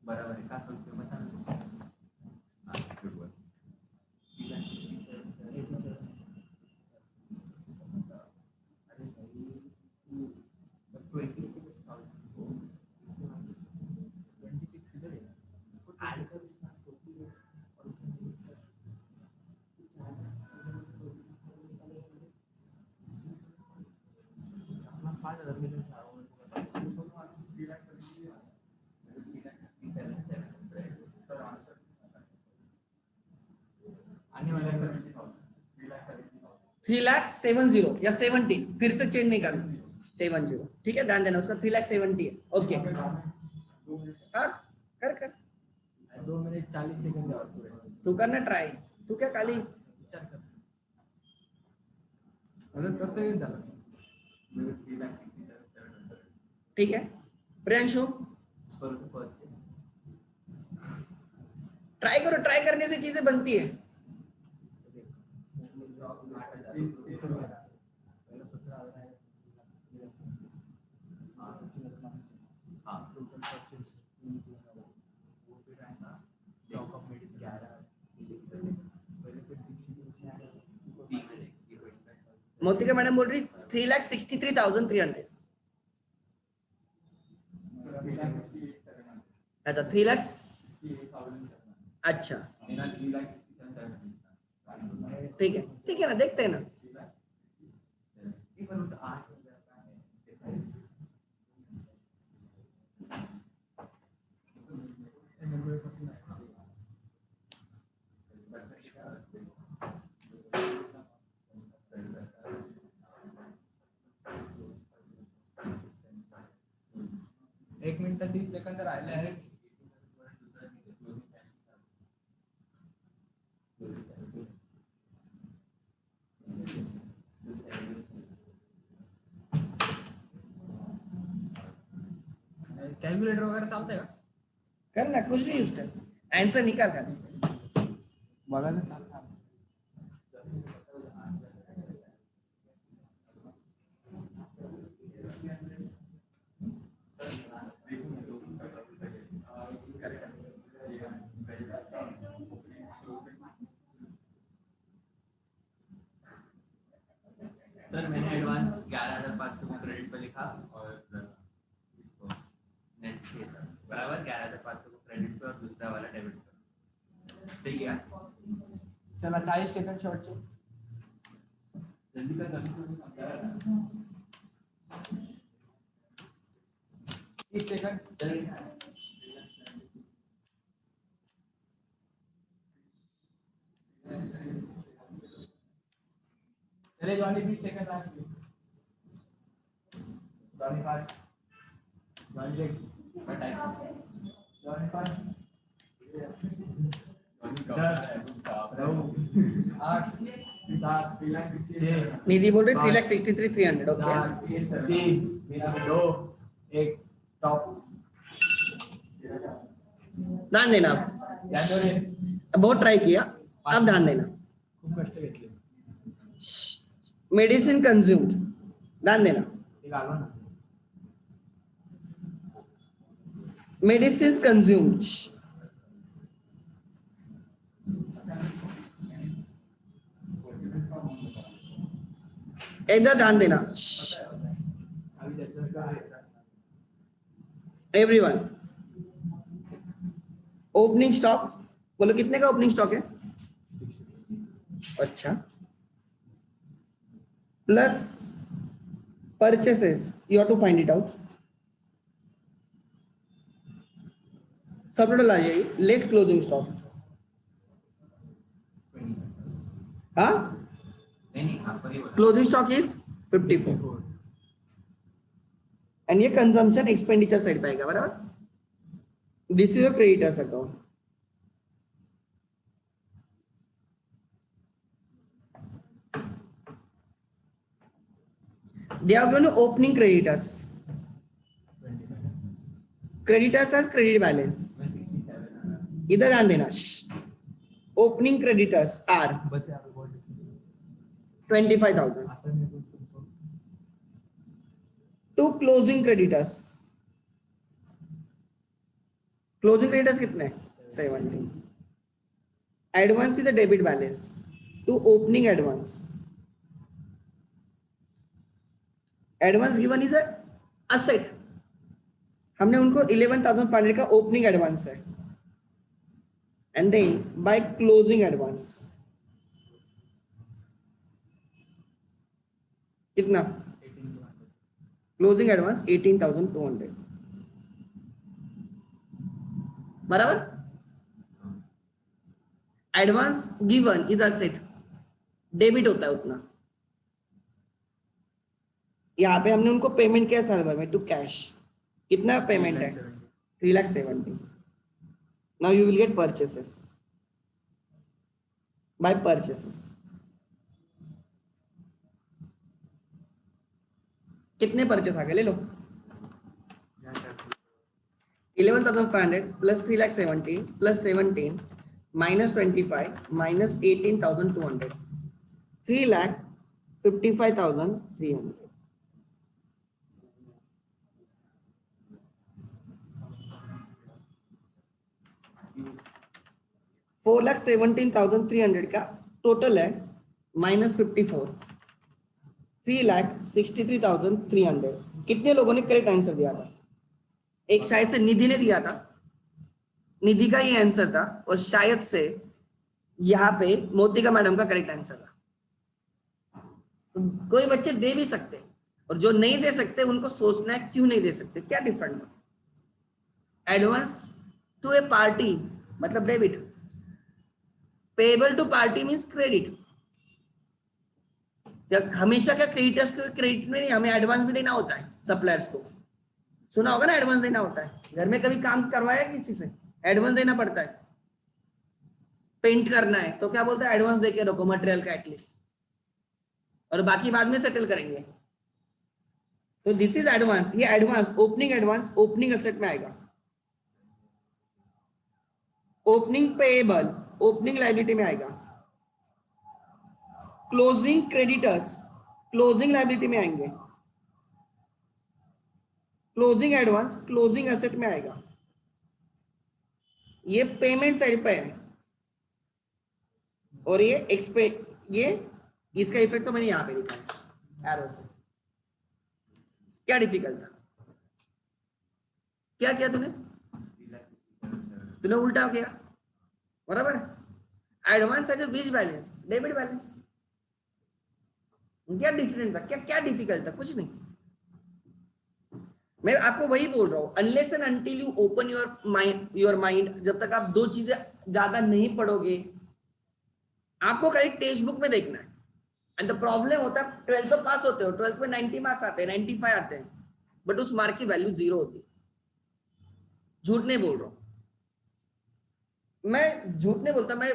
S2: बरोबर आहे का सांगतो मग आणि मला
S1: 3,70,000 या 70, फिर से चेंज नहीं करना. 70, ठीक है, ध्यान देना उसका. 3,70,000 है. ओके हाँ कर
S2: 2 मिनिट 40 सेकंद और पुरे
S1: तू करना ट्राई. तू क्या खाली
S2: विचार कर मदत करतो येईल त्याला.
S1: ठीक है. प्रियांशु ट्राई करो. ट्राई करने से चीजें बनती है. मोतिका मैडम बोल रही 3,63,300. अच्छा 3 लाख. अच्छा ठीक है ना, देखते हैं ना.
S2: एक मिनिट 30 सेकंद राहिले आहेत. कॅल्क्युलेटर वगैरे चालतंय का?
S1: कर ना, कुछ भी यूज कर, आंसर निकाल कर.
S2: बघायला चालतं. सर मैंने एडवांस 11,500 को क्रेडिट पे लिखा और इसको नेट किया था बराबर. 11,500 को क्रेडिट पे और दूसरा वाला डेबिट पे. सही है.
S3: चला 40 सेकंड शेवटचे.
S2: जल्दी कर जल्दी कर.
S3: 30 सेकंड. चले जॉनी 20 सेकंड लास्ट में. जॉनी 5. जॉनी 8. जॉनी 5. 8 7 6
S1: निधि बोल रही 3,63,300. Okay
S3: 3 2 1 top.
S1: ध्यान देना आप. बहुत ट्राई किया, अब ध्यान देना.
S3: खूप कष्ट घेतले.
S1: मेडिसिन कंज्यूम्ड, ध्यान देना.
S3: एक आलो ना.
S1: मेडिसिन कंज्यूम्ड, इधर ध्यान देना.
S3: अभी त्याच्यावर
S1: एवरीवन, ओपनिंग स्टॉक बोलो कितने का ओपनिंग स्टॉक है? अच्छा, plus purchases, you have to find it out. सब टोटल आ जाएगी, लेस क्लोजिंग स्टॉक. हाँ,
S2: नहीं आपको ही बोला.
S1: क्लोजिंग स्टॉक इज 54 एंड ये कंजम्पशन एक्सपेंडिचर साइड पे आएगा. बराबर, this is your creditors account. They are going to opening creditors. Creditors has credit balance. इधर ध्यान देना. Opening creditors are
S3: बस यार बोल.
S1: 25,000.
S3: असं नाही बोलतो.
S1: To closing creditors. Closing creditors कितने? 70. Advance is the debit balance. To opening advance. Advance given is asset. हमने उनको 11,500 का ओपनिंग एडवांस है and then by closing advance कितना? Closing advance 18,200. बराबर. Advance given is asset, debit होता है उतना. यहाँ पे हमने उनको पेमेंट किया साल भर में टू कैश. कितना पेमेंट है? 3,70,000. Now you will get purchases by purchases. कितने परचेस आ गए? ले लो. 11,500 प्लस 3,70,000 प्लस 17 माइनस 25 माइनस 18,200 3,55,300. 4,17,300 का टोटल है माइनस 54 3,63,300. कितने लोगों ने करेक्ट आंसर दिया था? एक शायद से निधि ने दिया था, निधि का ये आंसर था, और शायद से यहाँ पे मोतिका मैडम का करेक्ट आंसर था. तो कोई बच्चे दे भी सकते हैं, और जो नहीं दे सकते उनको सोचना है क्यों नहीं दे सकते, क्या डिफरेंट है. एडवांस टू ए पार्टी मतलब डेबिट, payable to party means credit. हमेशा क्या क्रेडिटर्स को क्रेडिट में नहीं, हमें एडवांस भी देना होता है सप्लायर्स को. सुना होगा ना, एडवांस देना होता है. घर में कभी काम करवाया किसी से, एडवांस देना पड़ता है. पेंट करना है तो क्या बोलते हैं? एडवांस देके रखो मटेरियल का एटलीस्ट, और बाकी बाद में सेटल करेंगे. तो दिस इज एडवांस. ये एडवांस ओपनिंग एसेट में आएगा. ओपनिंग पेएबल ओपनिंग लायबिलिटी में आएगा. क्लोजिंग क्रेडिटर्स क्लोजिंग लायबिलिटी में आएंगे. क्लोजिंग एडवांस क्लोजिंग एसेट में आएगा. ये पेमेंट साइड पे है, और ये इसका इफेक्ट तो मैंने यहां पे लिखा है एरो से. क्या डिफिकल्ट था? क्या किया तूने उल्टा किया. बराबर है. एडवांस है जो बीच बैलेंस, डेबिट बैलेंस। क्या डिफरेंट था, क्या क्या डिफिकल्ट था? कुछ नहीं। मैं आपको वही बोल रहा हूँ, unless and until you open your mind, जब तक आप दो चीजें ज्यादा नहीं पढ़ोगे, आपको करेक्ट टेक्स्ट बुक में देखना है। एंड द प्रॉब्लम होता है, 12th तो पास होते हो, 12th में 90 मार्क्स आते हैं, 95 आते हैं, बट उस मार्क की वैल्यू 0 होती है। झूठ नहीं बोल रहा हूँ मैं, झूठ नहीं बोलता मैं।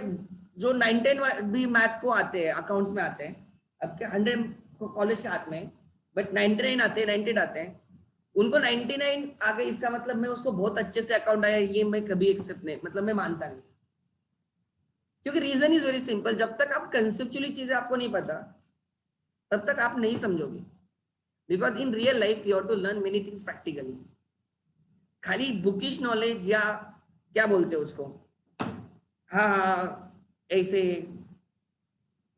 S1: जो 910 भी मैथ्स को आते हैं, अकाउंट्स में आते हैं, अब क्या 100 कॉलेज के हाथ में, बट 99 आते हैं, 98 आते हैं, उनको 99 आ गए, इसका मतलब मैं उसको बहुत अच्छे से अकाउंट आया, ये मैं कभी एक्सेप्ट नहीं, मतलब मैं मानता नहीं। क्योंकि रीजन इज वेरी सिंपल, जब तक आप कंसेप्चुअली चीजें आपको नहीं पता, तब तक आप नहीं समझोगे। Because in real life you have to learn many things practically. खाली बुकिश नॉलेज या क्या बोलते हैं उसको, हाँ ऐसे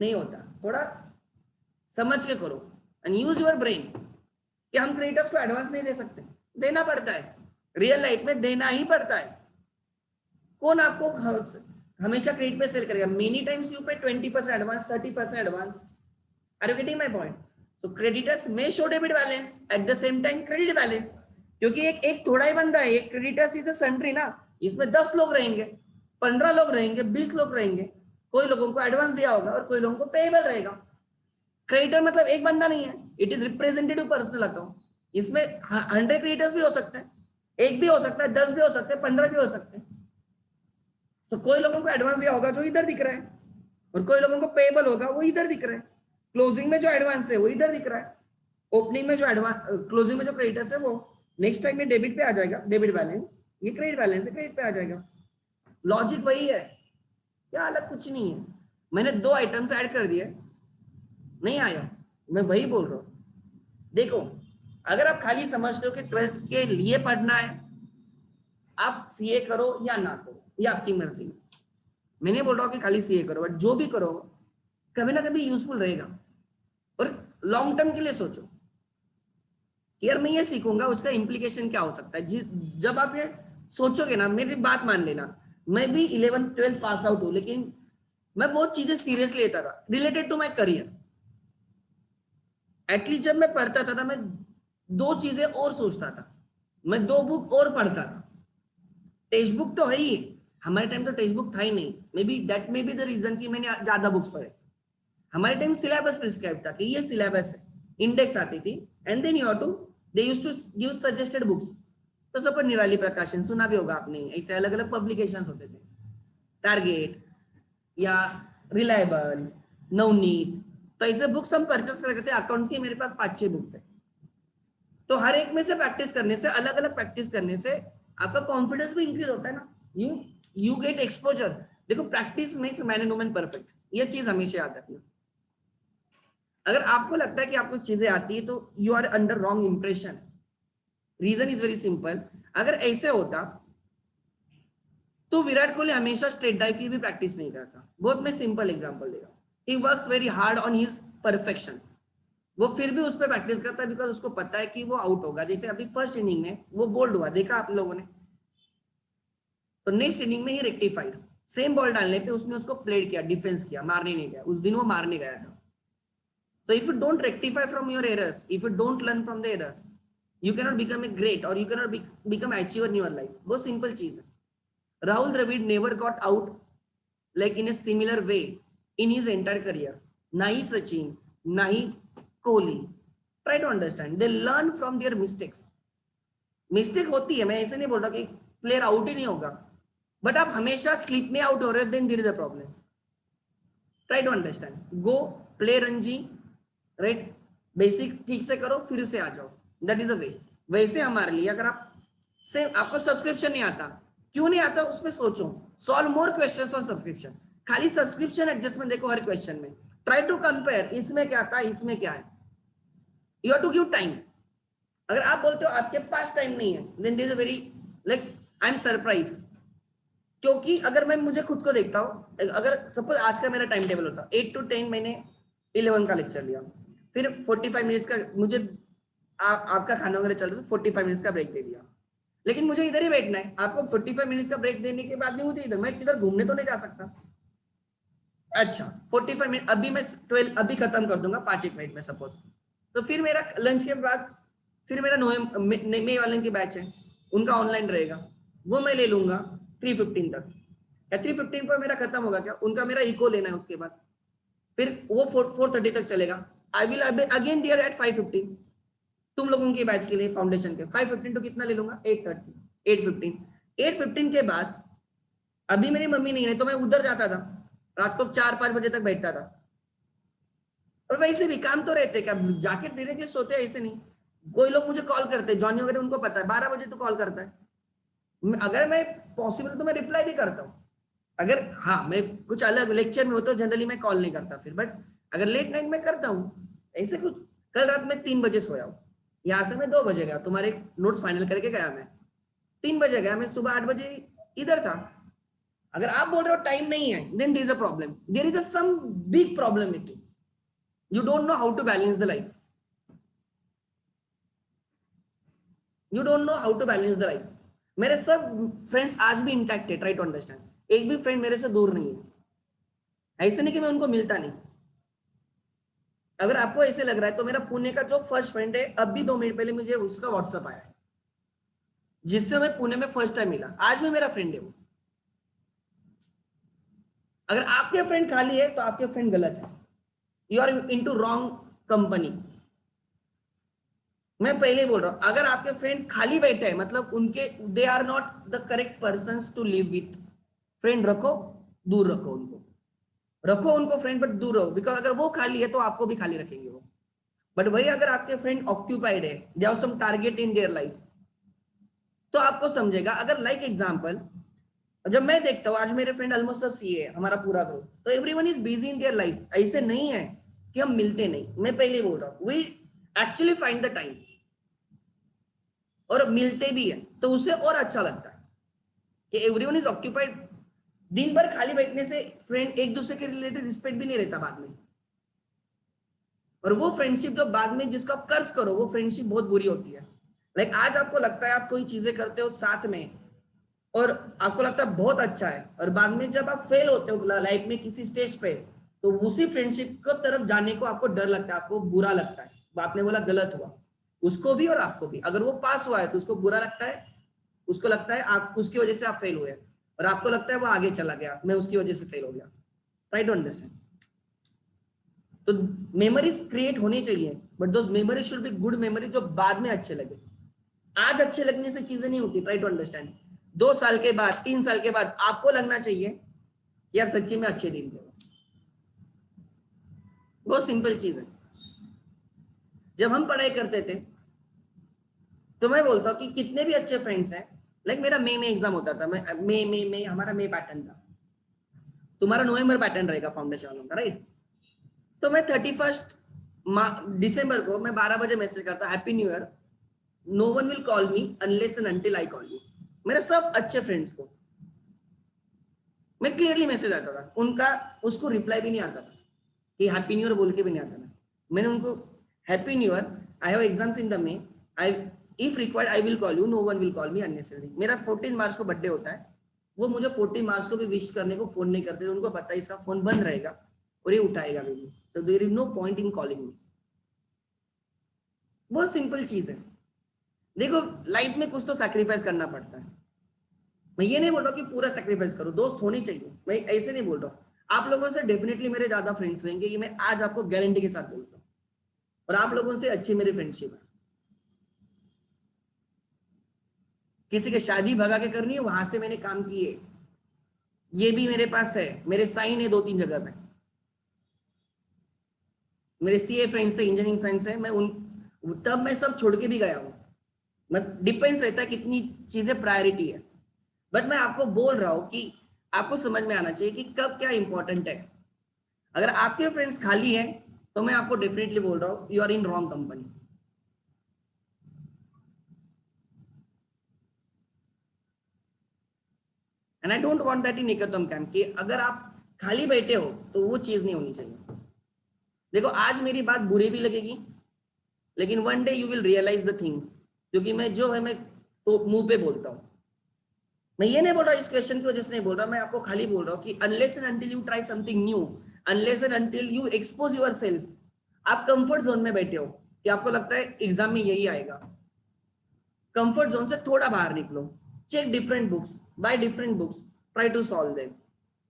S1: नहीं होता, थोड़ा समझ के करो एंड यूज योर ब्रेन। कि हम क्रिएटर्स को एडवांस नहीं दे सकते, देना पड़ता है, रियल लाइफ में देना ही पड़ता है। कौन आपको हमेशा क्रेडिट पे सेल करेगा? Many times you pay 20% advance, 30% advance. Are you getting my point? So creditors may show debit balance at the same time credit balance, क्योंकि एक थोड़ा ही बंदा है, एक क्रेडिटर्स इज अ सन्ड्री ना, इसमें 10 लोग रहेंगे, 15 लोग रहेंगे, 20 लोग रहेंगे, कोई लोगों को एडवांस दिया होगा और कोई लोगों को पेएबल रहेगा। क्रेडिटर मतलब एक बंदा नहीं है, it is representative personal account. इसमें 100 क्रेडिटर्स भी हो सकते हैं, एक भी हो सकता है, 10 भी हो सकते हैं, 15 भी हो सकते हैं। तो कोई लोगों को एडवांस दिया होगा जो इधर दिख रहा है, और कोई लोगों को पेएबल होगा वो इधर दिख रहा है। क्लोजिंग में जो एडवांस है वो इधर दिख रहा है, ओपनिंग में जो एडवांस, क्लोजिंग में जो क्रेडिटर्स है वो नेक्स्ट टाइम में डेबिट पे आ जाएगा, डेबिट बैलेंस, ये क्रेडिट बैलेंस है, क्रेडिट पे आ जाएगा। लॉजिक वही है, क्या अलग कुछ नहीं है। मैंने 2 आइटम्स ऐड कर दिए, नहीं आया, मैं वही बोल रहा हूँ। देखो, अगर आप खाली समझते हो कि 12th के लिए पढ़ना है, आप सीए करो या ना करो, ये आपकी मर्जी। मैं नहीं बोल रहा हूँ कि खाली सीए करो, बट जो भी करो कभी ना कभी यूजफुल रहेगा। और लॉन्ग टर्म के लिए सोचो कि यार मैं ये सीखूंगा, उसका इम्प्लीकेशन क्या हो सकता है। जब आप ये सोचोगे ना, मेरी बात मान लेना, मैं भी 11th 12th पास आउट हूँ, लेकिन मैं बहुत चीजें सीरियसली लेता था related to my career. At least जब मैं पढ़ता था, मैं 2 चीजें और सोचता था, मैं 2 बुक और पढ़ता था। टेक्स्ट बुक तो है ही, हमारे टाइम तो टेक्स्ट बुक था ही नहीं, maybe that maybe the reason कि मैंने ज्यादा बुक्स पढ़े। हमारे टाइम सिलेबस प्रिस्क्राइब था कि ये सिलेबस है, इंडेक्स आती थी, and then you have to, they used to give suggested books. तो सब निराली प्रकाशन सुना भी होगा आपने, ऐसे अलग अलग पब्लिकेशन होते थे, टारगेट या रिलायबल, नवनीत, तो ऐसे बुक्स हम परचेस करते थे। अकाउंट्स की मेरे पास 5-6 बुक थे। तो हर एक में से प्रैक्टिस करने से, अलग अलग प्रैक्टिस करने से आपका कॉन्फिडेंस भी इंक्रीज होता है ना, यू गेट एक्सपोजर। देखो, practice makes man and woman perfect, ये चीज हमेशा याद रखना। अगर आपको लगता है कि आपको चीजें आती है, तो you are under wrong impression. Reason is very simple, अगर ऐसे होता तो विराट कोहली हमेशा स्ट्रेट डाइव की भी प्रैक्टिस नहीं करता। बहुत मैं सिंपल एग्जांपल दे रहा हूँ, he works very hard on his perfection, वो फिर भी उस पर प्रैक्टिस करता है, बिकॉज उसको पता है कि वो आउट होगा। जैसे अभी फर्स्ट इनिंग में वो बोल्ड हुआ, देखा आप लोगों ने, तो नेक्स्ट इनिंग में ही रेक्टिफाइड, सेम बॉल डालने पे उसने उसको प्लेड किया, डिफेंस किया, मारने नहीं गया। उस दिन वो मारने गया था। So if you don't rectify from your errors, if you don't learn from the errors, you cannot become a great, or you cannot become achiever in your life. बहुत simple चीज है। Rahul Dravid never got out like in a similar way in his entire career. ना ही सचिन, ना ही Kohli. Try to understand. They learn from their mistakes. Mistake होती है, मैं ऐसे नहीं बोल रहा कि प्लेयर आउट ही नहीं होगा, बट आप हमेशा स्लिप में आउट हो रहे हो, then there is a problem. Try to understand. Go play Ranji, right, basic ठीक से करो, फिर से आ जाओ, दैट इज अ वे। वैसे हमारे लिए, अगर आप से आपको सब्सक्रिप्शन नहीं आता, क्यों नहीं आता उसमें सोचो, solve more questions on subscription. खाली सब्सक्रिप्शन एडजस्टमेंट देखो हर क्वेश्चन में, ट्राई टू कंपेयर, इसमें क्या था, इसमें क्या है। You have to give time. अगर आप बोलते हो आपके पास टाइम नहीं है, then there is a very like I am surprise. क्योंकि अगर मैं मुझे खुद को देखता हूँ, अगर सपोज आज का मेरा टाइम टेबल होता 8 to 10, मैंने 11 का लेक्चर लिया, फिर 45 मिनट्स का मुझे आपका खाना वगैरह चल रहा था, 45 मिनट्स का ब्रेक दे दिया, लेकिन मुझे इधर ही बैठना है। आपको 45 मिनट्स का ब्रेक देने के बाद भी मुझे इधर, मैं किधर घूमने तो नहीं जा सकता। अच्छा 45 मिनट, अभी मैं 12 अभी खत्म कर दूंगा 5 एक मिनट में सपोज। तो फिर मेरा लंच के बाद फिर मेरा मई वाले की बैच है, उनका ऑनलाइन रहेगा, वो मैं ले लूंगा 3:15 तक, या 3:15 पर मेरा खत्म होगा क्या, उनका मेरा इको लेना है उसके बाद, फिर वो 4:30 तक चलेगा। I will again dear at 5:15 तुम लोगों की बैच के लिए फाउंडेशन के 5:15 तो कितना ले लूंगा 8:30 8:15 के बाद अभी मेरी मम्मी नहीं है तो मैं उधर जाता था, रात को 4-5 बजे तक बैठता था। और वैसे भी काम तो रहते क्या, जाके डायरेक्टली सोते ऐसे नहीं, कोई लोग मुझे कॉल करते हैं, जॉनी वगैरह उनको पता है 12 बजे तो कॉल करता है, अगर मैं पॉसिबल तो मैं रिप्लाई भी करता हूँ। अगर हाँ मैं कुछ अलग लेक्चर में हो तो जनरली मैं कॉल नहीं करता फिर, बट अगर लेट नाइट में करता हूँ ऐसे कुछ। कल रात में 3 बजे सोया हूँ, यहाँ से मैं 2 बजे गया, तुम्हारे नोट्स फाइनल करके गया, मैं 3 बजे गया, मैं सुबह 8 बजे इधर था। अगर आप बोल रहे हो टाइम नहीं है, then there is a problem, there is a some big problem with you don't know how to balance the life, you don't know how to balance the life. मेरे सब फ्रेंड्स आज भी इंटैक्ट है, try to understand, एक भी friend मेरे से दूर नहीं है, ऐसे नहीं कि मैं उनको मिलता नहीं। अगर आपको ऐसे लग रहा है तो मेरा पुणे का जो फर्स्ट फ्रेंड है, अभी 2 मिनट पहले मुझे उसका व्हाट्सएप आया है, जिससे मैं पुणे में फर्स्ट टाइम मिला, आज भी मेरा फ्रेंड है वो। अगर आपके फ्रेंड खाली है तो आपके फ्रेंड गलत है, you are into wrong company. मैं पहले बोल रहा हूं, अगर आपके फ्रेंड खाली बैठे हैं मतलब उनके they are not the correct person to live with, friend रखो, दूर रखो उनको, रखो उनको फ्रेंड बट दूर रहो, बिकॉज अगर वो खाली है तो आपको भी खाली रखेंगे वो। बट वही अगर आपके फ्रेंड ऑक्यूपाइड है, they have some target in their life, तो आपको समझेगा। अगर लाइक एग्जांपल जब मैं देखता हूँ आज मेरे फ्रेंड ऑलमोस्ट सब सीए है, हमारा पूरा ग्रुप, तो everyone is busy in their life, ऐसे नहीं है कि हम मिलते नहीं, मैं पहले बोल रहा हूँ we actually find the time, और मिलते भी है तो उससे और अच्छा लगता है कि एवरीवन इज ऑक्यूपाइड। दिन भर खाली बैठने से फ्रेंड एक दूसरे के रिलेटेड रिस्पेक्ट भी नहीं रहता बाद में, और वो फ्रेंडशिप जो बाद में जिसको आप कर्ज करो वो फ्रेंडशिप बहुत बुरी होती है। लाइक आज आपको लगता है आप कोई चीजें करते हो साथ में और आपको लगता है बहुत अच्छा है, और बाद में जब आप फेल होते हो लाइफ में किसी स्टेज पे, तो उसी फ्रेंडशिप को तरफ जाने को आपको डर लगता है, आपको बुरा लगता है, आपने बोला गलत हुआ, उसको भी और आपको भी। अगर वो पास हुआ है तो उसको बुरा लगता है, उसको लगता है आप उसकी वजह से आप फेल हुए, और आपको लगता है वो आगे चला गया, मैं उसकी वजह से फेल हो गया। Try to understand. तो मेमोरीज क्रिएट होनी चाहिए, but those memories should be good memory जो बाद में अच्छे लगे। आज अच्छे लगने से चीजें नहीं होती, ट्राई टू अंडरस्टैंड। 2 साल के बाद 3 साल के बाद आपको लगना चाहिए यार सच्ची में अच्छे दिन थे। बहुत सिंपल चीज है। जब हम पढ़ाई करते थे तो मैं बोलता हूँ कि कितने भी अच्छे फ्रेंड्स हैं, लाइक मेरा मई में एग्जाम होता था, मैं मई हमारा मई पैटर्न था, तुम्हारा नवंबर पैटर्न रहेगा फाउंडेशन वालों का, राइट। तो मैं 31 दिसंबर को मैं 12 बजे मैसेज करता happy new year, no one will call me unless and until I call you. मेरे सब अच्छे फ्रेंड्स को मैं क्लियरली मैसेज आता था, उनका उसको रिप्लाई भी नहीं आता था कि हैप्पी न्यू ईयर बोल के भी नहीं आता था। मैंने उनको happy new year, I have exams in the May, I if required I will call you, no one will call me unnecessary. मेरा 14 मार्च को बर्थडे होता है, वो मुझे 14 मार्च को भी विश करने को फोन नहीं करते, उनको पता है इसका फोन बंद रहेगा और ये उठाएगा भी नहीं, so there is no point in calling me. बहुत सिंपल चीज है। देखो लाइफ में कुछ तो सैक्रिफाइस करना पड़ता है, मैं ये नहीं बोल रहा कि पूरा सैक्रिफाइस करो, दोस्त होने चाहिए, मैं ऐसे नहीं बोल रहा हूँ। आप लोगों से डेफिनेटली मेरे ज्यादा फ्रेंड्स रहेंगे, ये मैं आज आपको गारंटी के साथ बोलता हूँ, और आप लोगों से अच्छी मेरी फ्रेंडशिप है। किसी के शादी भगा के करनी है, वहां से मैंने काम किए, ये भी मेरे पास है, मेरे साइन है 2-3 जगह पे, मेरे सीए फ्रेंड्स है, इंजीनियरिंग फ्रेंड्स है, मैं उन तब मैं सब छोड़ के भी गया हूँ। मतलब डिपेंड्स रहता है कितनी चीजें प्रायोरिटी है, बट मैं आपको बोल रहा हूँ कि आपको समझ में आना चाहिए कि कब क्या इंपॉर्टेंट है। अगर आपके फ्रेंड्स खाली है तो मैं आपको डेफिनेटली बोल रहा हूँ you are in wrong company. And I don't want that in एकतम कैंप कि अगर आप खाली बैठे हो तो वो चीज नहीं होनी चाहिए। देखो आज मेरी बात बुरी भी लगेगी, लेकिन one day you will realise the thing, क्योंकि मैं जो है मैं तो मुंह पे बोलता हूँ। मैं ये नहीं बोल रहा इस क्वेश्चन की वजह से नहीं बोल रहा, मैं आपको खाली बोल रहा हूँ कि unless and until you try something new, unless and until you expose yourself, आप कंफर्ट जोन में बैठे हो कि आपको लगता है एग्जाम में यही आएगा, कंफर्ट जोन से थोड़ा बाहर निकलो, check different books, by different books, try to solve them.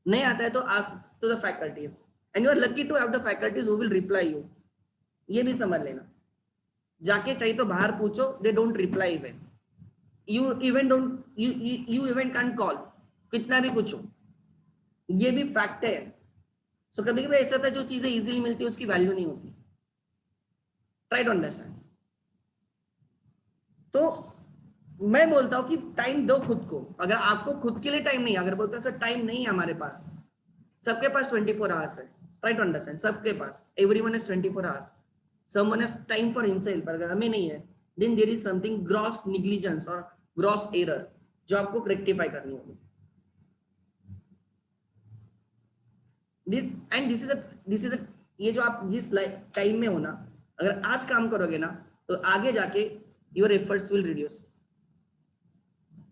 S1: नहीं आता है तो ask to the faculties and you are lucky to have the faculties who will reply you. ये भी समझ लेना, जाके चाहिए तो बाहर पूछो, they don't reply even, you even can't call, कितना भी कुछ हो, ये भी फैक्ट है। सो कभी कभी ऐसा होता है जो चीजें इजीली मिलती है उसकी वैल्यू नहीं होती, ट्राई टू अंडरस्टैंड। तो मैं बोलता हूं कि टाइम दो खुद को, अगर आपको खुद के लिए टाइम नहीं, अगर बोलते सर टाइम नहीं है हमारे पास, सबके पास 24 आवर्स है, ट्राई टू अंडरस्टैंड, सबके पास, everyone has 24 hours, someone has time for himself, पर अगर हमें नहीं है then there is something gross negligence और ग्रॉस एरर जो आपको रेक्टिफाई करनी होगी। दिस इज ये जो आप जिस टाइम में हो ना, अगर आज काम करोगे ना तो आगे जाके योर एफर्ट्स विल रिड्यूस,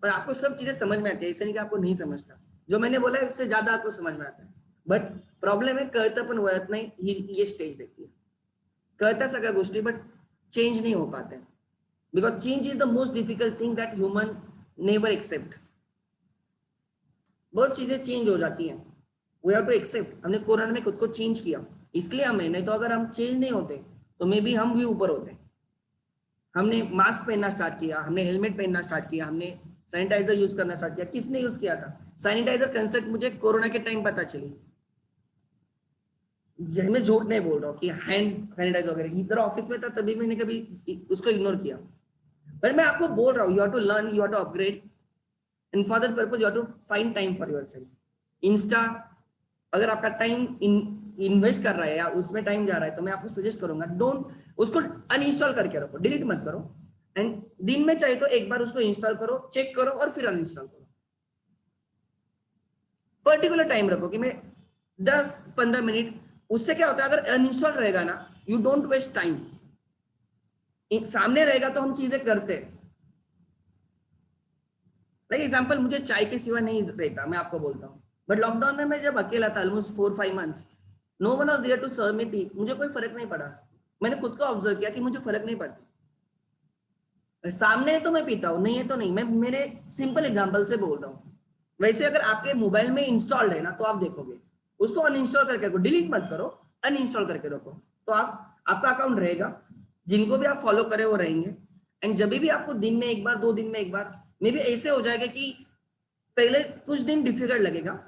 S1: पर आपको सब चीजें समझ में आती है, ऐसे नहीं कि आपको नहीं समझता, जो मैंने बोला है उससे ज्यादा आपको समझ में आता है, बट प्रॉब्लेम है कळतं पण वळत नाही, ये स्टेज देखती है, कळता सगळ्या गोष्टी बट चेंज नहीं हो पाते, because change is the most difficult thing that human never accept. बहुत चीजें चेंज हो जाती हैं, वी हैव टू एक्सेप्ट। हमने कोरोना में खुद को चेंज किया इसलिए हमें, नहीं तो अगर हम चेंज नहीं होते तो मे बी हम भी ऊपर होते। हमने मास्क पहनना स्टार्ट किया, हमने हेलमेट पहनना स्टार्ट किया, हमने सैनिटाइजर यूज करना स्टार्ट किया। किसने यूज किया था सैनिटाइजर कंसेप्ट? मुझे कोरोना के टाइम पता चली, मैं झूठ नहीं बोल रहा हूँ कि हैंड सैनिटाइजर वगैरह इधर ऑफिस में था तभी मैंने कभी उसको इग्नोर किया, पर मैं आपको बोल रहा हूँ you have to learn, you have to upgrade, and for that purpose you have to find time for yourself. Insta अगर आपका टाइम इन्वेस्ट कर रहा है या उसमें टाइम जा रहा है तो मैं आपको सजेस्ट करूंगा डोंट, उसको अनइंस्टॉल करके रखो, डिलीट मत करो, एंड दिन में चाहिए तो एक बार उसको इंस्टॉल करो, चेक करो और फिर अनइंस्टॉल करो। पर्टिकुलर टाइम रखो कि मैं 10-15 मिनट, उससे क्या होता है अगर अनइंस्टॉल रहेगा ना यू डोंट वेस्ट टाइम, सामने रहेगा तो हम चीजें करते। लाइक एग्जाम्पल, मुझे चाय के सिवा नहीं रहता, मैं आपको बोलता हूँ, बट लॉकडाउन में मैं जब अकेला था almost 4-5 months, no one was there to serve me tea, मुझे कोई फर्क नहीं पड़ा। मैंने खुद को ऑब्जर्व किया कि मुझे फर्क नहीं पड़ता, सामने है तो मैं पीता हूँ, नहीं है तो नहीं। मैं मेरे सिंपल एग्जांपल से बोल रहा हूँ। वैसे अगर आपके मोबाइल में इंस्टॉल्ड है ना तो आप देखोगे, उसको अनइंस्टॉल करके रखो, डिलीट मत करो, अनइंस्टॉल करके रखो, तो आपका अकाउंट रहेगा, जिनको भी आप फॉलो करें वो रहेंगे। एंड जब भी आपको दिन में एक बार, 2 दिन में एक बार, मे बी ऐसे हो जाएगा कि पहले कुछ दिन डिफिकल्ट लगेगा,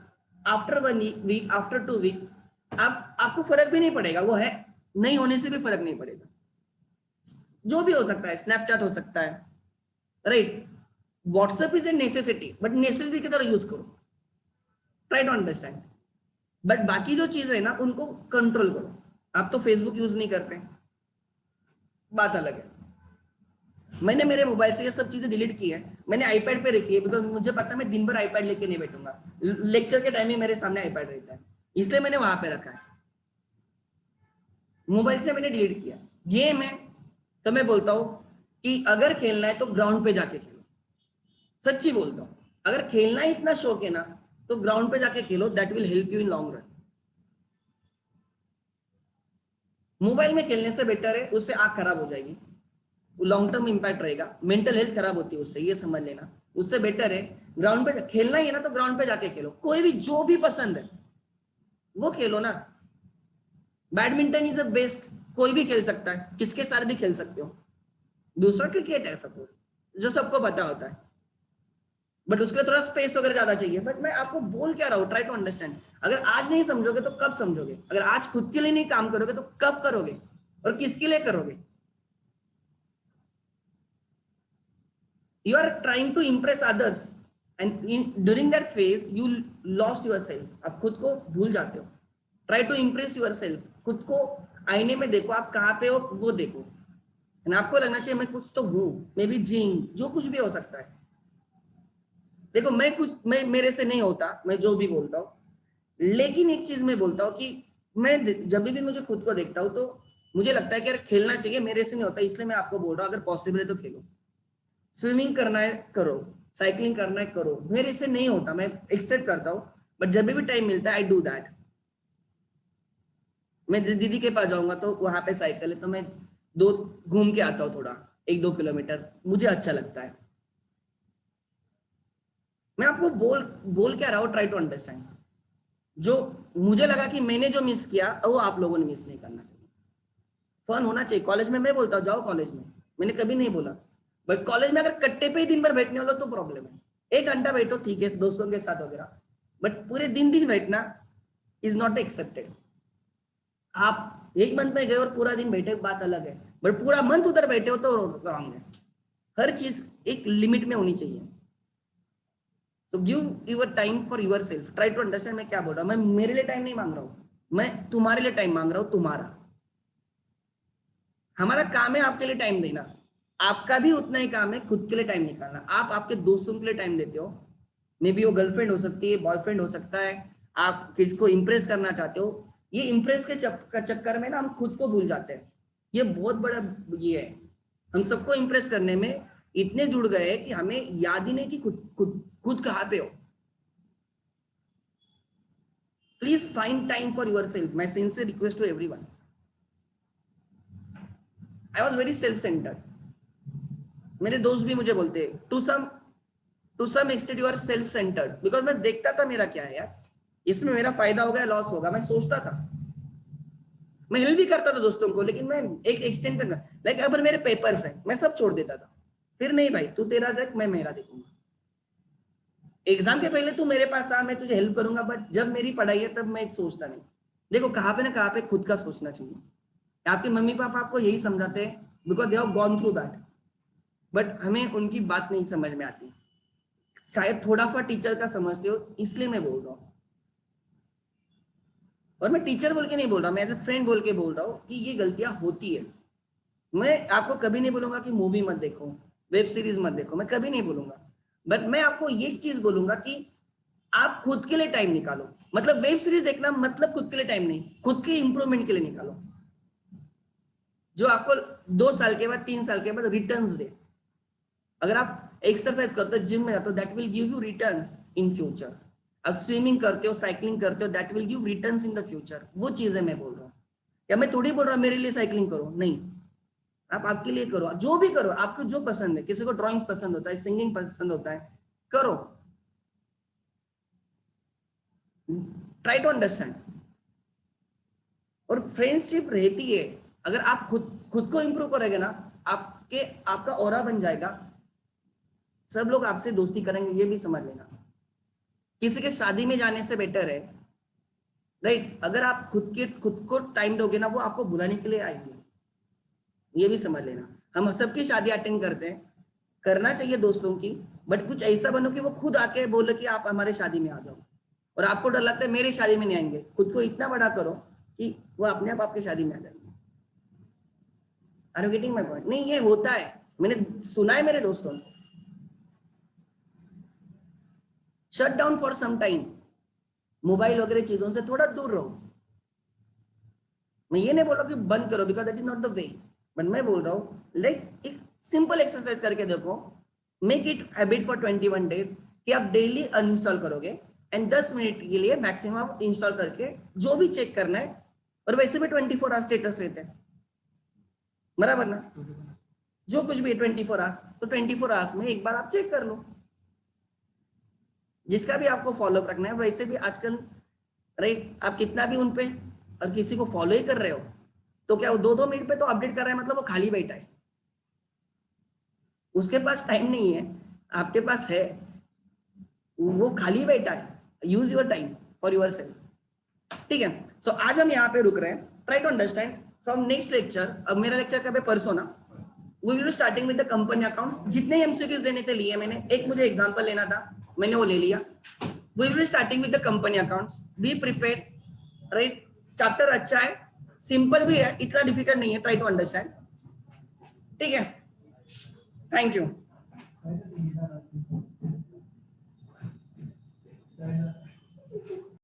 S1: आफ्टर 1 वीक, आफ्टर 2 वीक्स आपको फर्क भी नहीं पड़ेगा, वो है नहीं होने से भी फर्क नहीं पड़ेगा। जो भी हो सकता है, स्नैपचैट हो सकता है, right, WhatsApp is a necessity, but necessity की तरह यूज करो, ट्राई टू अंडरस्टैंड। बट बाकी जो चीज है ना उनको कंट्रोल करो। आप तो फेसबुक यूज नहीं करते, बात अलग है, मैंने मेरे मोबाइल से ये सब चीजें डिलीट की है, मैंने आईपैड पे रखी है, बिकॉज मुझे पता है मैं दिन भर आईपैड लेके नहीं बैठूंगा, लेक्चर के टाइम में मेरे सामने आईपैड रहता है, इसलिए मैंने वहां पे रखा है, मोबाइल से मैंने डिलीट किया। गेम है तो मैं बोलता हूँ कि अगर खेलना है तो ग्राउंड पे जाके खेलो, सच्ची बोलता हूँ, अगर खेलना ही इतना शौक है ना तो ग्राउंड पे जाके खेलो, that will help you in long run. Mobile में खेलने से बेटर है, उससे आंख खराब हो जाएगी, लॉन्ग टर्म इंपैक्ट रहेगा, मेंटल हेल्थ खराब होती है उससे, ये समझ लेना। उससे बेटर है ग्राउंड पे खेलना ही है ना तो ग्राउंड पे जाके खेलो, कोई भी जो भी पसंद है वो खेलो ना। बैडमिंटन इज द बेस्ट, कोई भी खेल सकता है, किसके साथ भी खेल सकते हो। दूसरा क्रिकेट है सपोज जो सबको पता होता है, बट उसके थोड़ा स्पेस वगैरह ज्यादा चाहिए। बट मैं आपको बोल क्या रहा हूँ, ट्राई टू अंडरस्टैंड। अगर आज नहीं समझोगे तो कब समझोगे? अगर आज खुद के लिए नहीं काम करोगे तो कब करोगे और किसके लिए करोगे? You are trying to impress others and during that phase you lost yourself. आप खुद को भूल जाते हो। Try to impress yourself. खुद को आईने में देखो, आप कहाँ पे हो वो देखो, आपको लगना चाहिए मैं कुछ तो हूँ, मे बी जिंग, जो कुछ भी हो सकता है। देखो मैं मेरे से नहीं होता, मैं जो भी बोलता हूँ, लेकिन एक चीज मैं बोलता हूँ कि मैं जब भी मुझे खुद को देखता हूँ तो मुझे लगता है कि यार खेलना चाहिए, मेरे से नहीं होता, इसलिए मैं आपको बोल रहा हूँ अगर पॉसिबल है तो खेलो। स्विमिंग करना है करो, साइकिलिंग करना है करो, मेरे से नहीं होता, मैं एक्सेप्ट करता हूँ, बट जब भी टाइम मिलता है आई डू दैट। मैं दीदी के पास जाऊंगा तो वहां पे साइकिल है, तो मैं दो घूम के आता हूँ थोड़ा, 1-2 किलोमीटर, मुझे अच्छा लगता है। मैं आपको बोल क्या रहा हूँ, ट्राई टू अंडरस्टैंड। जो मुझे लगा कि मैंने जो मिस किया वो आप लोगों ने मिस नहीं करना चाहिए। फन होना चाहिए कॉलेज में, मैं बोलता हूँ जाओ कॉलेज में, मैंने कभी नहीं बोला, बट कॉलेज में अगर कट्टे पे ही दिन भर बैठने वाला तो प्रॉब्लम है। 1 घंटा बैठो ठीक है दोस्तों के साथ वगैरह, बट पूरे दिन बैठना इज नॉट एक्सेप्टेड। आप 1 मंथ में गए और पूरा दिन बैठे बात अलग है, बट पूरा मंथ उधर बैठे हो तो रॉन्ग है। हर चीज एक लिमिट में होनी चाहिए। तो give your time for your सेल्फ, ट्राई टू अंडरस्टैंड मैं क्या बोल रहा हूँ। मैं मेरे लिए टाइम नहीं मांग रहा हूँ, मैं तुम्हारे लिए टाइम मांग रहा हूँ। तुम्हारा हमारा काम है आपके लिए टाइम देना, आपका भी उतना ही काम है खुद के लिए टाइम निकालना। आप आपके दोस्तों के लिए टाइम देते हो, मे बी वो गर्लफ्रेंड हो सकती है, बॉयफ्रेंड हो सकता है, आप किसको इंप्रेस करना चाहते हो। ये इंप्रेस के चक्कर में ना हम खुद को भूल जाते हैं। ये बहुत बड़ा ये है, हम सबको इंप्रेस करने में इतने जुड़ गए कि हमें याद ही नहीं कि खुद कहाँ पे हो। Please find time for your self, my sincere request to everyone. I was very self centred, मेरे दोस्त भी मुझे बोलते to some extent you are self centred, because मैं देखता था मेरा क्या है यार, इसमें मेरा फायदा होगा लॉस होगा, मैं सोचता था। मैं हेल्प भी करता था दोस्तों को, लेकिन मैं एक एक्सटेंट तक, लाइक अगर मेरे पेपर्स हैं मैं सब छोड़ देता था, फिर नहीं भाई तू तेरा देख मैं मेरा देखूंगा, एग्जाम के पहले तू मेरे पास आ, मैं तुझे हेल्प करूंगा, बट जब मेरी पढ़ाई है तब मैं सोचता नहीं। देखो कहाँ पे ना कहाँ पे खुद का सोचना चाहिए। आपके मम्मी पापा आपको यही समझाते हैं because they have gone through that, but हमें उनकी बात नहीं समझ में आती। शायद थोड़ा सा टीचर का समझते हो, इसलिए मैं बोल रहा हूँ। और मैं टीचर बोल के नहीं बोल रहा, मैं एज ए फ्रेंड बोल के बोल रहा हूँ कि ये गलतियां होती है। मैं आपको कभी नहीं बोलूंगा कि मूवी मत देखो, वेब सीरीज मत देखो, मैं कभी नहीं बोलूंगा, बट मैं आपको ये चीज बोलूंगा कि आप खुद के लिए टाइम निकालो। मतलब वेब सीरीज देखना मतलब खुद के लिए टाइम नहीं, खुद के इंप्रूवमेंट के लिए निकालो, जो आपको 2 साल के बाद 3 साल के बाद रिटर्न्स दे। अगर आप एक्सरसाइज करते हो, जिम में जाते हो, that will give you returns in future. आप स्विमिंग करते हो, साइकिलिंग करते हो, that will give returns in the future. वो चीजें मैं बोल रहा हूँ। या मैं थोड़ी बोल रहा हूँ मेरे लिए साइकिलिंग करो, नहीं, आप आपके लिए करो, जो भी करो आपको जो पसंद है। किसी को ड्राइंग पसंद होता है, सिंगिंग पसंद होता है, करो, ट्राई टू अंडरस्टैंड। और फ्रेंडशिप रहती है, अगर आप खुद को इंप्रूव करोगे ना, आपका ऑरा बन जाएगा, सब लोग आपसे दोस्ती करेंगे, ये भी समझ लेना। किसी के शादी में जाने से बेटर है, राइट, अगर आप खुद को टाइम दोगे ना, वो आपको बुलाने के लिए आएंगे, ये भी समझ लेना। हम सबकी शादी अटेंड करते हैं, करना चाहिए दोस्तों की, बट कुछ ऐसा बनो कि वो खुद आके बोले कि आप हमारे शादी में आ जाओ, और आपको डर लगता है मेरी शादी में नहीं आएंगे, खुद को इतना बड़ा करो कि वो अपने आप आपकी शादी में आ जाएंगे। Are you getting my point? नहीं, ये होता है, मैंने सुना है मेरे दोस्तों से। Shut down for some time, mobile वगैरह चीजों से थोड़ा दूर रहो। मैं ये नहीं बोल रहा कि बंद करो, because that is not the way, but मैं बोल रहा हूँ लाइक एक सिंपल एक्सरसाइज करके देखो, make it habit for 21 days कि आप डेली अनइंस्टॉल करोगे, एंड 10 मिनट के लिए मैक्सिमम इंस्टॉल करके जो भी चेक करना है। और वैसे भी 24 आवर्स स्टेटस रहते हैं, बराबर ना, जो कुछ भी 24 आवर्स, तो 24 आवर्स में एक बार आप चेक कर लो, जिसका भी आपको फॉलो रखना है। वैसे भी आजकल, राइट, आप कितना भी उन पे और किसी को फॉलो ही कर रहे हो, तो क्या वो 2-2 मिनट पे तो अपडेट कर रहा है, मतलब वो खाली बैठा है, उसके पास टाइम नहीं है, आपके पास है, वो खाली बैठा है। Use your time for your self, ठीक है। सो आज हम यहाँ पे रुक रहे हैं, try to understand from next lecture. अब मेरा लेक्चर कब है? परसों ना। We will starting with the company accounts. जितने एमसीक्यूज लेने थे लिए मैंने, एक मुझे एग्जांपल लेना था, मैंने वो ले लिया। We will starting with the company accounts, be prepared, right. Chapter अच्छा है, सिंपल भी है, इतना डिफिकल्ट नहीं है, ट्राई टू अंडरस्टैंड, ठीक है। Thank you.